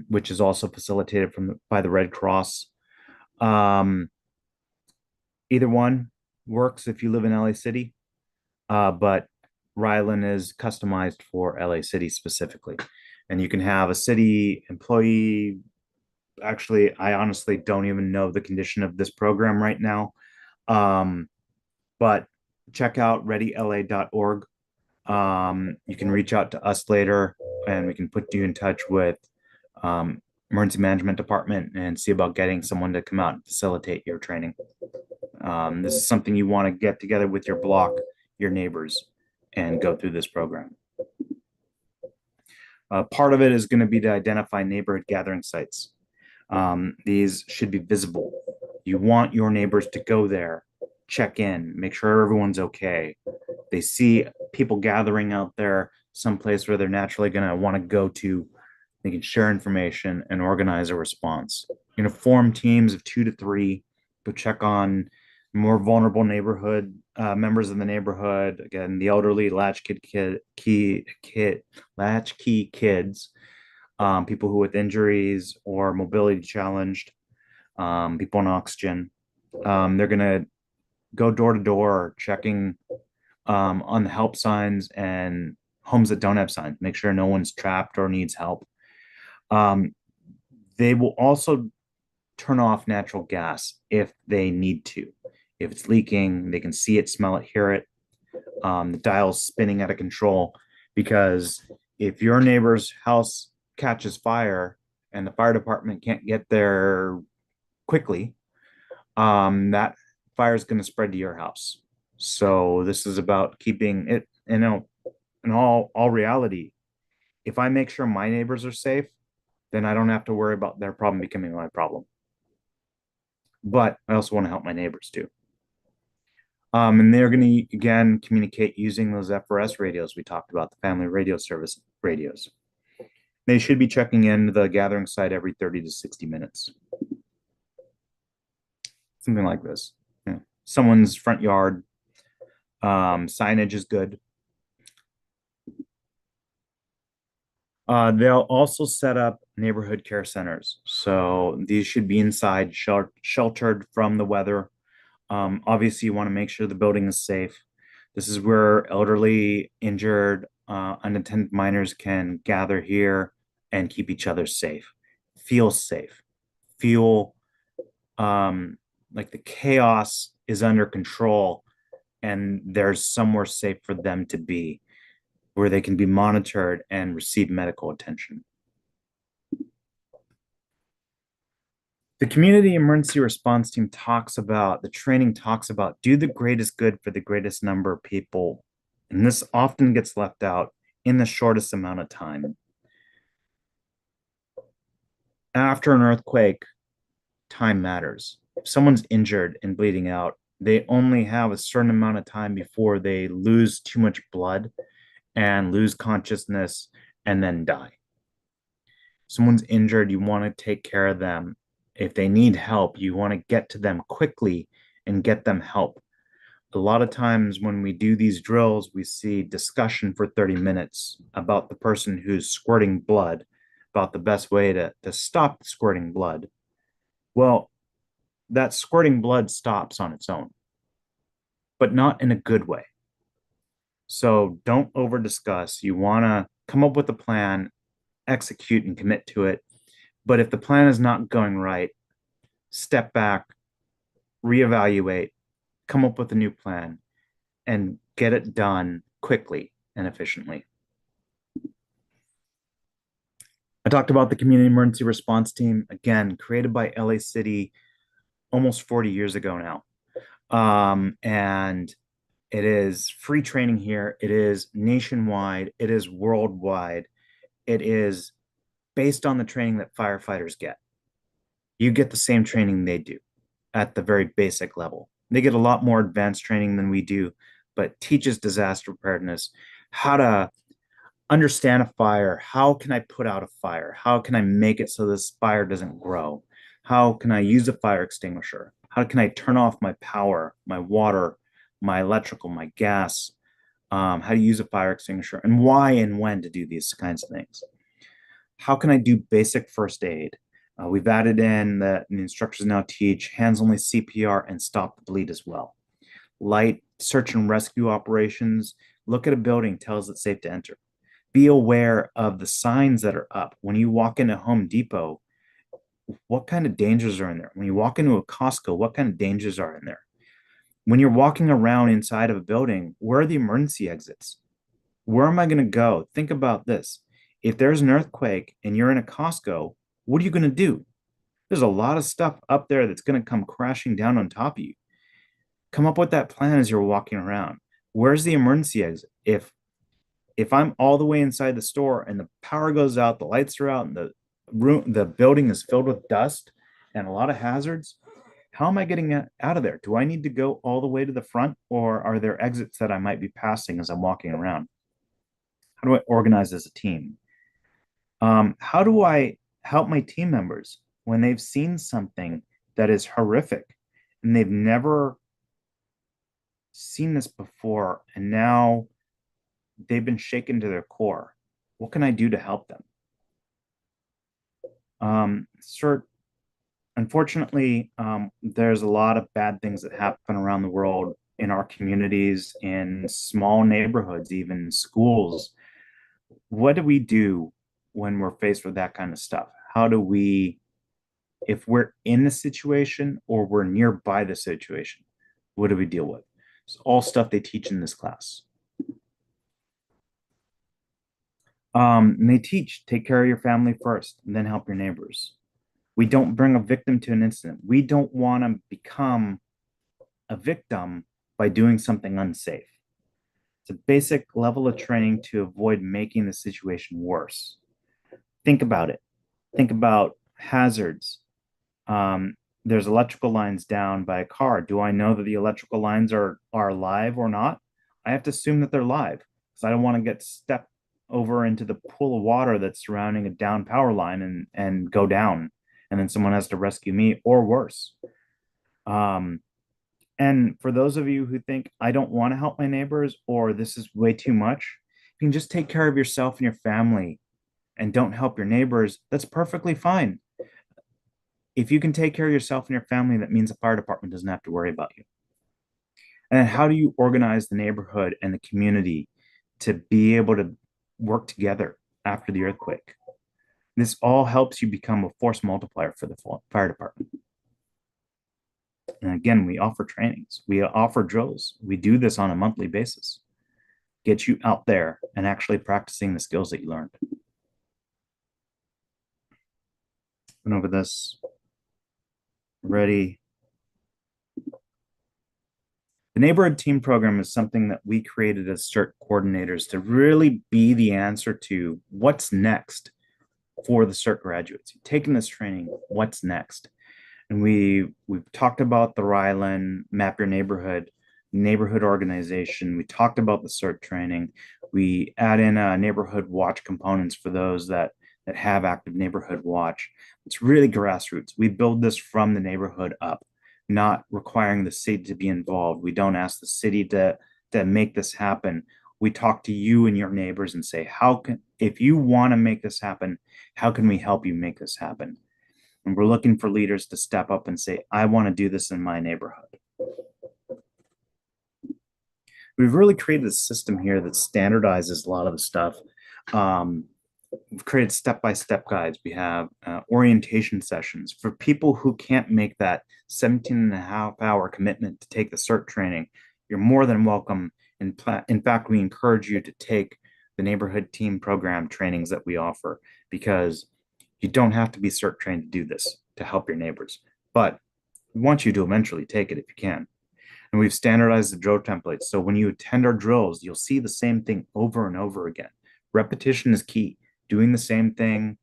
which is also facilitated by the Red Cross. Um, Either one works if you live in LA City, but Rylan is customized for LA City specifically. And you can have a city employee. Actually, I honestly don't even know the condition of this program right now. Um, but check out readyla.org. You can reach out to us later and we can put you in touch with emergency management department and see about getting someone to come out and facilitate your training. This is something you want to get together with your block, your neighbors, and go through this program. Part of it is going to be to identify neighborhood gathering sites. These should be visible. You want your neighbors to go there, check in, make sure everyone's okay. They see people gathering out there, someplace where they're naturally going to want to go to. They can share information and organize a response. You're going to form teams of 2 to 3 to check on more vulnerable neighborhood members in the neighborhood. Again, the elderly, latchkey kids, people who with injuries or mobility challenged, people on oxygen. They're gonna go door to door, checking on the help signs and homes that don't have signs. Make sure no one's trapped or needs help. Um, they will also turn off natural gas if they need to. If it's leaking, they can see it, smell it, hear it. The dial's spinning out of control because if your neighbor's house catches fire and the fire department can't get there quickly, that fire is going to spread to your house. So this is about keeping it, in all reality. If I make sure my neighbors are safe, then I don't have to worry about their problem becoming my problem. But I also want to help my neighbors too. And they're going to, again, communicate using those FRS radios we talked about, the family radio service radios. They should be checking in the gathering site every 30 to 60 minutes. Something like this. Yeah. Someone's front yard, signage is good. They'll also set up neighborhood care centers. So these should be inside, sheltered from the weather. Obviously, you want to make sure the building is safe. This is where elderly, injured, unattended minors can gather here and keep each other safe, feel safe, feel like the chaos is under control and there's somewhere safe for them to be where they can be monitored and receive medical attention. The community emergency response team the training talks about do the greatest good for the greatest number of people. And this often gets left out in the shortest amount of time. After an earthquake, time matters. If someone's injured and bleeding out, they only have a certain amount of time before they lose too much blood and lose consciousness and then die. Someone's injured, you want to take care of them. If they need help, you want to get to them quickly and get them help. A lot of times when we do these drills, we see discussion for 30 minutes about the person who's squirting blood, about the best way to stop squirting blood. Well, that squirting blood stops on its own. but not in a good way. So don't over discuss. You want to come up with a plan, execute, and commit to it. But if the plan is not going right, step back, reevaluate, come up with a new plan, and get it done quickly and efficiently. I talked about the Community Emergency Response Team, again, created by LA City almost 40 years ago now. And it is free training here. It is nationwide. It is worldwide. It is based on the training that firefighters get. You get the same training they do at the very basic level. They get a lot more advanced training than we do, but teaches disaster preparedness, how to understand a fire. How can I put out a fire? How can I make it so this fire doesn't grow? How can I use a fire extinguisher? How can I turn off my power, my water, my electrical, my gas? How to use a fire extinguisher and why and when to do these kinds of things. How can I do basic first aid? We've added in that the instructors now teach hands-only CPR and stop the bleed as well. Light search and rescue operations. Look at a building, tells it safe to enter. Be aware of the signs that are up. When you walk into Home Depot, what kind of dangers are in there? When you walk into a Costco, what kind of dangers are in there? When you're walking around inside of a building, where are the emergency exits? Where am I going to go? Think about this. If there's an earthquake and you're in a Costco, what are you going to do? There's a lot of stuff up there that's going to come crashing down on top of you. Come up with that plan as you're walking around. Where's the emergency exit? If I'm all the way inside the store and the power goes out, the lights are out, and the building is filled with dust and a lot of hazards, how am I getting out of there? Do I need to go all the way to the front, or are there exits that I might be passing as I'm walking around? How do I organize as a team? How do I help my team members when they've seen something that is horrific and they've never seen this before and now they've been shaken to their core? What can I do to help them? CERT, unfortunately, there's a lot of bad things that happen around the world in our communities, in small neighborhoods, even schools. What do we do when we're faced with that kind of stuff? How do we, if we're in the situation or we're nearby the situation, what do we deal with? It's all stuff they teach in this class. And they teach take care of your family first and then help your neighbors. We don't bring a victim to an incident. We don't want to become a victim by doing something unsafe. It's a basic level of training to avoid making the situation worse. Think about it. Think about hazards. There's electrical lines down by a car. Do I know that the electrical lines are live or not? I have to assume that they're live because I don't want to get stepped over into the pool of water that's surrounding a down power line and go down, and then someone has to rescue me or worse. Um, and for those of you who think I don't want to help my neighbors or this is way too much, you can just take care of yourself and your family and don't help your neighbors. That's perfectly fine. If you can take care of yourself and your family, that means the fire department doesn't have to worry about you. And then how do you organize the neighborhood and the community to be able to work together after the earthquake? This all helps you become a force multiplier for the fire department. And again, we offer trainings, we offer drills. We do this on a monthly basis. Get you out there and actually practicing the skills that you learned. Went over this. Ready. The neighborhood team program is something that we created as CERT coordinators to really be the answer to what's next for the CERT graduates. You've taken this training, what's next? And we've talked about the Ryland Map Your neighborhood organization. We talked about the CERT training. We add in neighborhood watch components for those that have active neighborhood watch. It's really grassroots. We build this from the neighborhood up, not requiring the city to be involved. We don't ask the city to make this happen. We talk to you and your neighbors and say, if you want to make this happen, how can we help you make this happen? And we're looking for leaders to step up and say, I want to do this in my neighborhood. We've really created a system here that standardizes a lot of the stuff. Um, we've created step-by-step guides. We have orientation sessions for people who can't make that 17 and a half hour commitment to take the CERT training. You're more than welcome. In fact, we encourage you to take the neighborhood team program trainings that we offer because you don't have to be CERT trained to do this to help your neighbors. But we want you to eventually take it if you can. And we've standardized the drill templates. So when you attend our drills, you'll see the same thing over and over again. Repetition is key. Doing the same thing,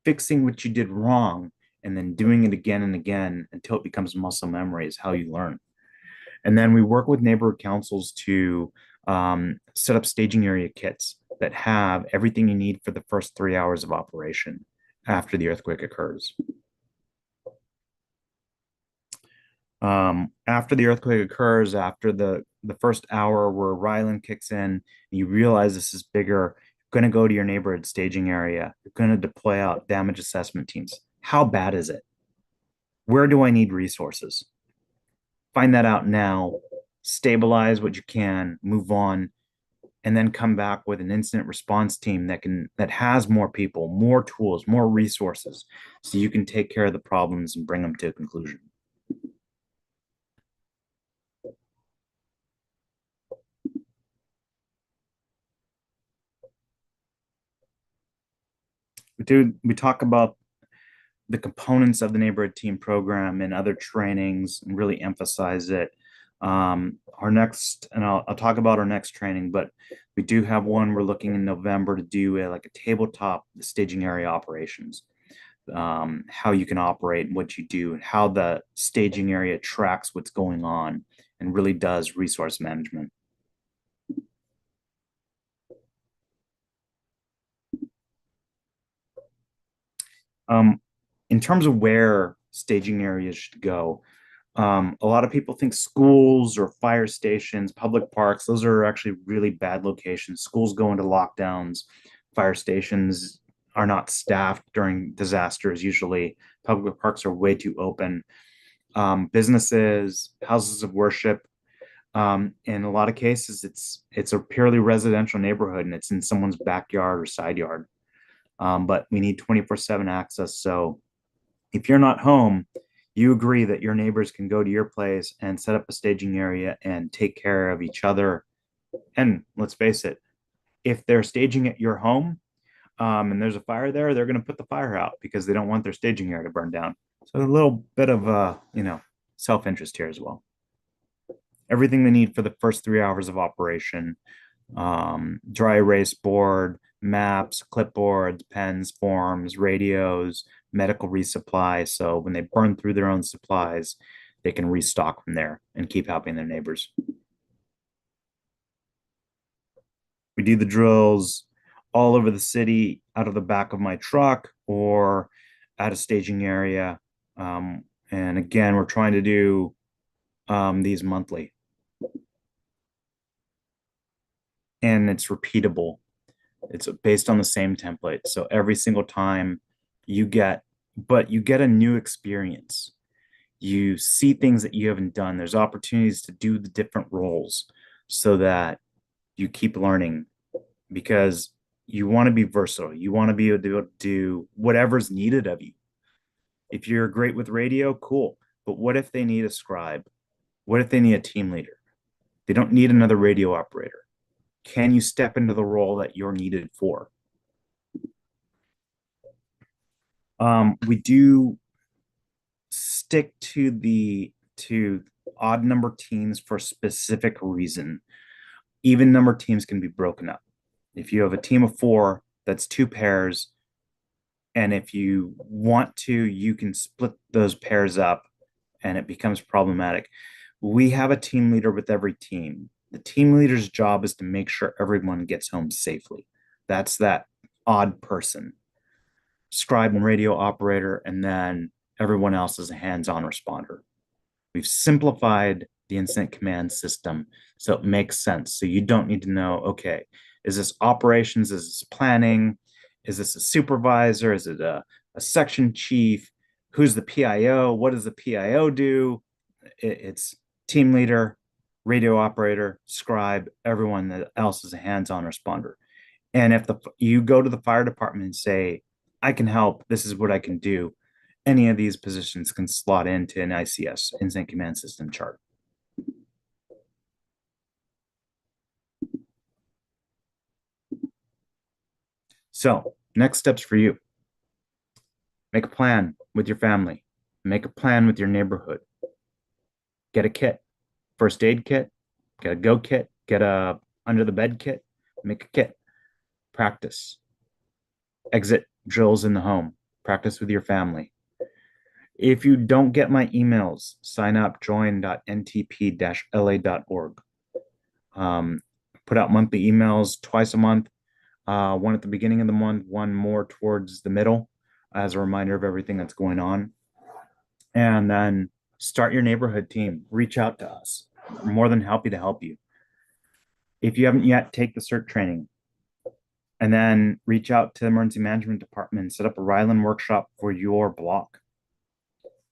fixing what you did wrong, and then doing it again and again until it becomes muscle memory is how you learn. And then we work with neighborhood councils to set up staging area kits that have everything you need for the first 3 hours of operation after the earthquake occurs. After the earthquake occurs, after the first hour where Ryland kicks in, you realize this is bigger. You're going to go to your neighborhood staging area. You're going to deploy out damage assessment teams. How bad is it? Where do I need resources? Find that out now, stabilize what you can, move on, and then come back with an incident response team that has more people, more tools, more resources, so you can take care of the problems and bring them to a conclusion. We talk about the components of the neighborhood team program and other trainings and really emphasize it. Our next, and I'll talk about our next training, but we do have one we're looking in November to do like a tabletop staging area operations, how you can operate and what you do, and how the staging area tracks what's going on and really does resource management. Um, in terms of where staging areas should go, a lot of people think schools or fire stations, public parks, those are actually really bad locations. Schools go into lockdowns, fire stations are not staffed during disasters usually. Public parks are way too open. Businesses, houses of worship, in a lot of cases, it's a purely residential neighborhood and it's in someone's backyard or side yard. But we need 24/7 access. So if you're not home, you agree that your neighbors can go to your place and set up a staging area and take care of each other. And let's face it, if they're staging at your home and there's a fire there, they're going to put the fire out because they don't want their staging area to burn down. So a little bit of self-interest here as well. Everything they need for the first 3 hours of operation: dry erase board, maps, clipboards, pens, forms, radios, medical resupply. So when they burn through their own supplies, they can restock from there and keep helping their neighbors. We do the drills all over the city out of the back of my truck or at a staging area. And again, we're trying to do these monthly, and it's repeatable. It's based on the same template. So every single time you get, but you get a new experience. You see things that you haven't done. There's opportunities to do the different roles so that you keep learning because you want to be versatile. You want to be able to do whatever's needed of you. If you're great with radio, cool. But what if they need a scribe? What if they need a team leader? They don't need another radio operator. Can you step into the role that you're needed for? We do stick to odd number teams for a specific reason. Even number teams can be broken up. If you have a team of four, that's two pairs. And if you want to, you can split those pairs up and it becomes problematic. We have a team leader with every team. The team leader's job is to make sure everyone gets home safely. That's that odd person, scribe and radio operator, and then everyone else is a hands-on responder. We've simplified the incident command system so it makes sense. So you don't need to know, okay, is this operations? Is this planning? Is this a supervisor? Is it a section chief? Who's the PIO? What does the PIO do? It's team leader, radio operator, scribe, everyone that else is a hands-on responder. And if you go to the fire department and say, I can help, this is what I can do, any of these positions can slot into an ICS, Incident Command System chart. So, next steps for you. Make a plan with your family. Make a plan with your neighborhood. Get a kit, first aid kit, get a go kit, get a under the bed kit, make a kit. Practice. Exit drills in the home. Practice with your family. If you don't get my emails, sign up join.ntp-la.org. Put out monthly emails twice a month, one at the beginning of the month, one more towards the middle as a reminder of everything that's going on. And then start your neighborhood team. Reach out to us. We're more than happy to help you. If you haven't yet, take the CERT training. And then reach out to the emergency management department and set up a Ryland workshop for your block.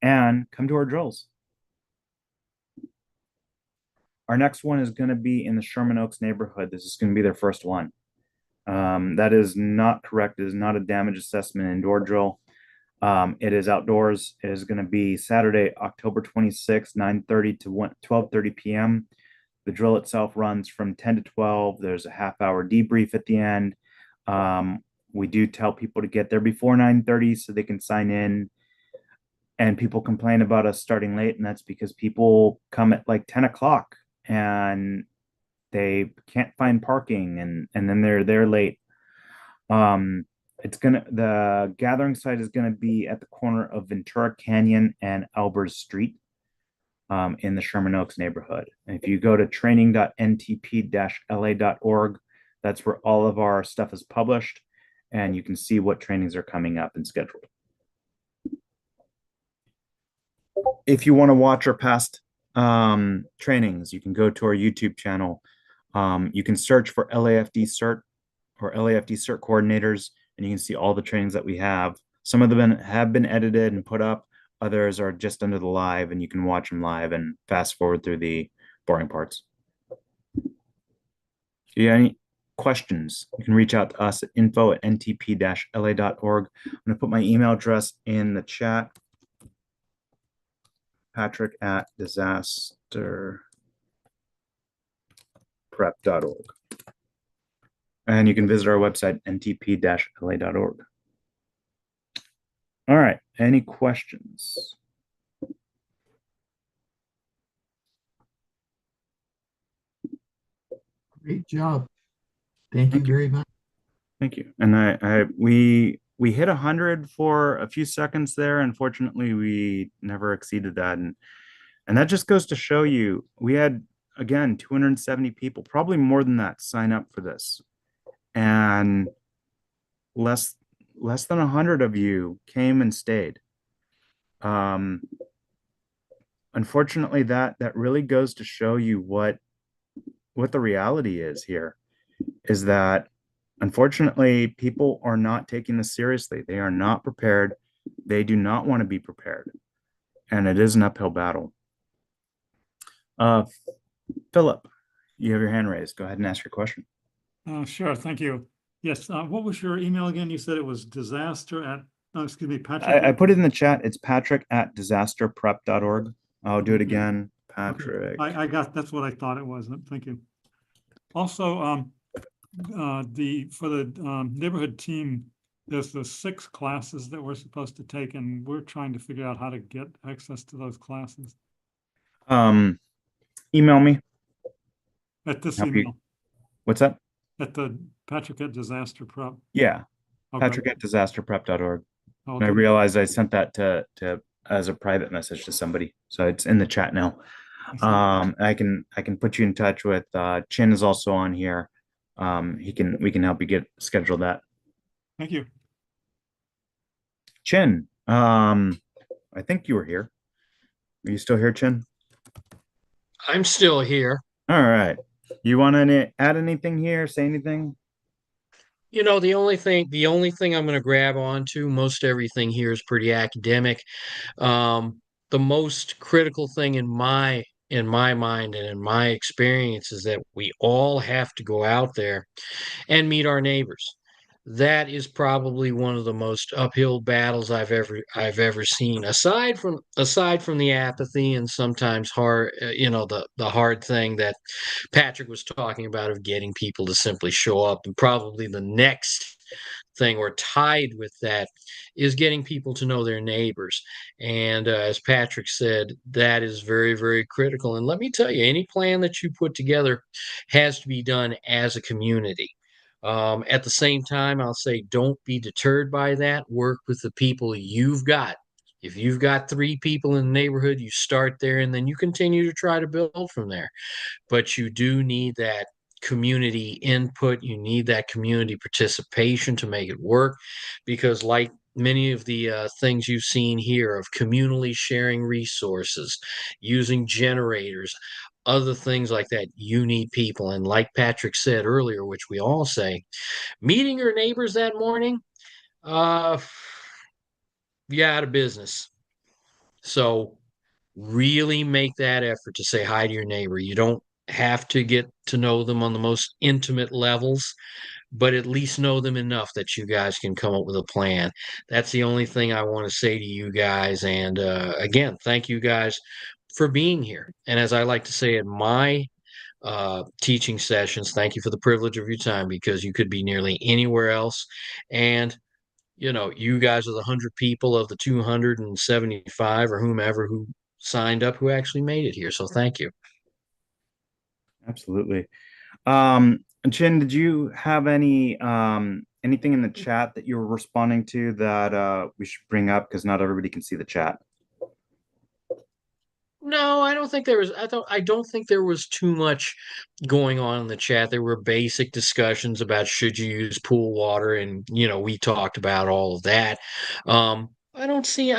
And come to our drills. Our next one is going to be in the Sherman Oaks neighborhood. This is going to be their first one. That is not correct. It is not a damage assessment indoor drill. It is outdoors. It is going to be Saturday, October 26th, 9:30 to 12:30 p.m. The drill itself runs from 10 to 12. There's a half-hour debrief at the end. We do tell people to get there before 9:30 so they can sign in. And people complain about us starting late, and that's because people come at like 10 o'clock and they can't find parking, and then they're there late. The gathering site is gonna be at the corner of Ventura Canyon and Albers Street, in the Sherman Oaks neighborhood. And if you go to training.ntp-la.org, that's where all of our stuff is published, and you can see what trainings are coming up and scheduled. If you want to watch our past trainings, you can go to our YouTube channel. You can search for LAFD CERT or LAFD CERT coordinators, and you can see all the trainings that we have. Some of them have been edited and put up. Others are just under the live, and you can watch them live and fast forward through the boring parts. If you have any questions, you can reach out to us at info@ntp-la.org. I'm going to put my email address in the chat. Patrick@disasterprep.org. And you can visit our website, ntp-la.org. All right, any questions?
Great job. Thank you very much.
Thank you. And we hit 100 for a few seconds there. Unfortunately, we never exceeded that. And that just goes to show you, we had, again, 270 people, probably more than that, sign up for this. And less than 100 of you came and stayed. Unfortunately, that really goes to show you what the reality is here, is that unfortunately people are not taking this seriously. They are not prepared. They do not want to be prepared, and it is an uphill battle. Philip, you have your hand raised. Go ahead and ask your question.
Sure, thank you. Yes, what was your email again? You said it was disaster at, excuse me, Patrick.
I put it in the chat. It's patrick@disasterprep.org. I'll do it again. Patrick.
Okay. I got, that's what I thought it was. Thank you. Also, for the neighborhood team, there's the 6 classes that we're supposed to take, and we're trying to figure out how to get access to those classes.
Email me.
At this
Help you.
email.
What's that?
At the Patrick@disasterprep.
Yeah.
Okay.
Patrick@disasterprep.org.
Okay.
And I realized I sent that to as a private message to somebody, so it's in the chat now. I can put you in touch with Chin is also on here. We can help you get scheduled that.
Thank you.
Chin, I think you were here. Are you still here, Chin?
I'm still here.
All right. You want to add anything here? Say anything?
You know, the only thing I'm going to grab onto, most everything here is pretty academic. The most critical thing in my in my mind and in my experience is that we all have to go out there and meet our neighbors. That is probably one of the most uphill battles I've ever seen. Aside from the apathy and sometimes hard, the hard thing that Patrick was talking about of getting people to simply show up, and probably the next thing or tied with that is getting people to know their neighbors. And as Patrick said, that is very, very critical. And let me tell you, any plan that you put together has to be done as a community. At the same time, I'll say don't be deterred by that. Work with the people you've got. If you've got 3 people in the neighborhood, you start there and then you continue to try to build from there. But you do need that community input. You need that community participation to make it work, because like many of the things you've seen here of communally sharing resources, using generators, other things like that, you need people. And like Patrick said earlier, which we all say, meeting your neighbors that morning, uh, you're out of business. So really make that effort to say hi to your neighbor. You don't have to get to know them on the most intimate levels, but at least know them enough that you guys can come up with a plan. That's the only thing I want to say to you guys. And again, thank you guys for being here. And as I like to say in my teaching sessions, thank you for the privilege of your time, because you could be nearly anywhere else. And you guys are the 100 people of the 275 or whomever who signed up who actually made it here. So thank you.
Absolutely. Chin, did you have anything in the chat that you were responding to that we should bring up, because not everybody can see the chat?
No, I don't think there was. I don't think there was too much going on in the chat. There were basic discussions about should you use pool water, and we talked about all of that. I don't see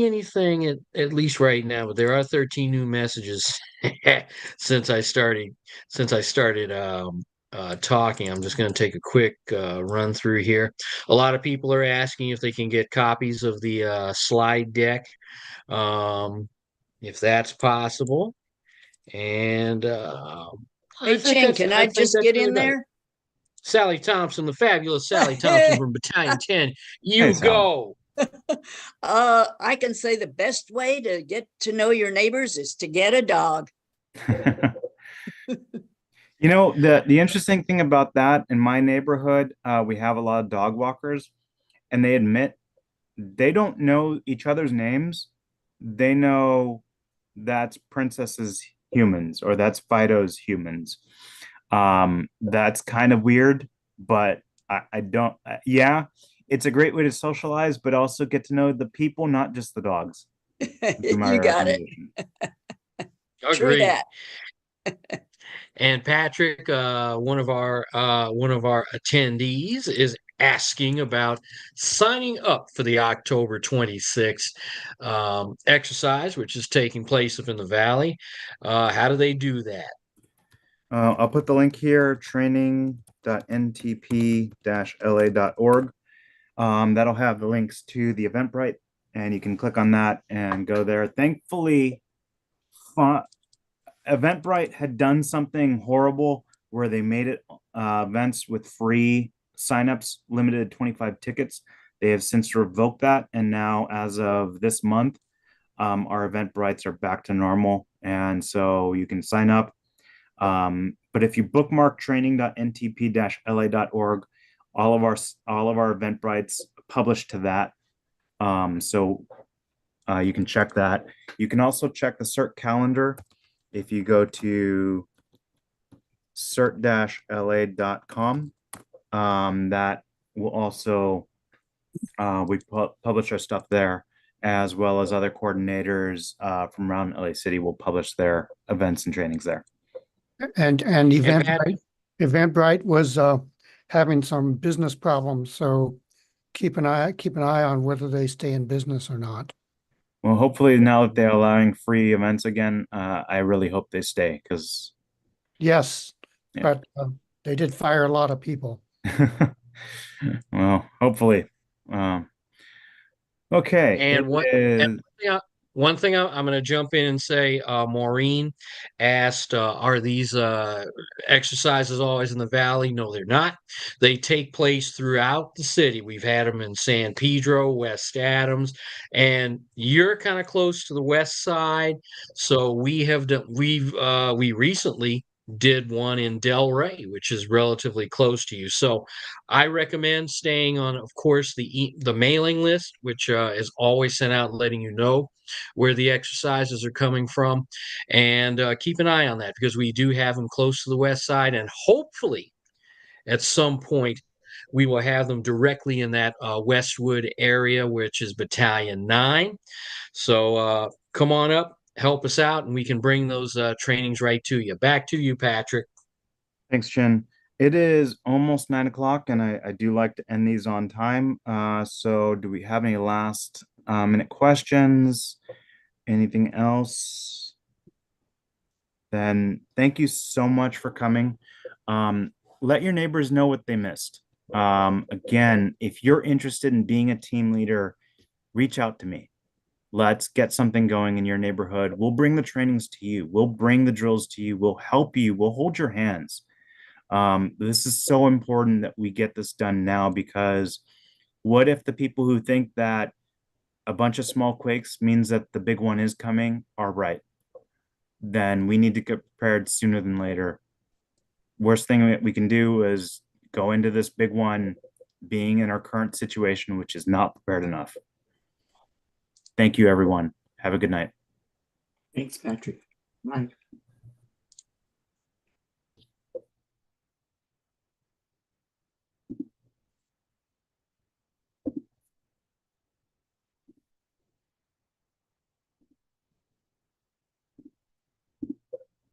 anything at least right now, but there are 13 new messages since I started talking. I'm just going to take a quick run through here. A lot of people are asking if they can get copies of the slide deck. Um, if that's possible. And I
Hey,
think
Chin,
that's
can
I
I
think
just
that's
get
really
in
about it.
there?
Sally Thompson, the fabulous Sally Thompson from Battalion 10.
Hey,
You
Sally.
go.
I can say the best way to get to know your neighbors is to get a dog.
The interesting thing about that, in my neighborhood, we have a lot of dog walkers, and they admit they don't know each other's names. They know that's Princess's humans or that's Fido's humans. That's kind of weird, but I don't, yeah, it's a great way to socialize, but also get to know the people, not just the dogs. Would be my
You got it.
recommendation.
True
Agreed.
that.
And Patrick, one of our attendees, is asking about signing up for the October 26th exercise, which is taking place up in the valley. How do they do that?
I'll put the link here, training.ntp-la.org. That'll have the links to the Eventbrite, and you can click on that and go there. Thankfully, Eventbrite had done something horrible where they made it events with free signups, limited to 25 tickets. They have since revoked that, and now as of this month, our Eventbrites are back to normal, and so you can sign up. But if you bookmark training.ntp-la.org, all of our Eventbrites publish to that. So you can check that. You can also check the CERT calendar if you go to cert-la.com. That will also we publish our stuff there, as well as other coordinators from around LA City will publish their events and trainings there.
And Eventbrite was having some business problems, so keep an eye on whether they stay in business or not.
Well, hopefully now that they're allowing free events again, I really hope they stay, because
Yes,
Yeah.
but they did fire a lot of people.
well, hopefully. Okay.
And
it
what?
is-
And one thing I'm going to jump in and say, Maureen asked, are these exercises always in the valley? No, they're not. They take place throughout the city. We've had them in San Pedro, West Adams, and you're kind of close to the west side. So we recently did one in Delray, which is relatively close to you. So I recommend staying on, of course, the mailing list, which is always sent out letting you know where the exercises are coming from, and keep an eye on that because we do have them close to the west side, and hopefully at some point we will have them directly in that Westwood area, which is Battalion 9. So come on up, help us out, and we can bring those trainings right to you. Back to you, Patrick.
Thanks, Chin. It is almost 9 o'clock, and I do like to end these on time. So do we have any last minute questions? Anything else? Then thank you so much for coming. Let your neighbors know what they missed. Again, if you're interested in being a team leader, reach out to me. Let's get something going in your neighborhood. We'll bring the trainings to you. We'll bring the drills to you. We'll help you. We'll hold your hands. This is so important that we get this done now, because what if the people who think that a bunch of small quakes means that the big one is coming are right? Then we need to get prepared sooner than later. Worst thing that we can do is go into this big one being in our current situation, which is not prepared enough. Thank you, everyone. Have a good night.
Thanks, Patrick. Right.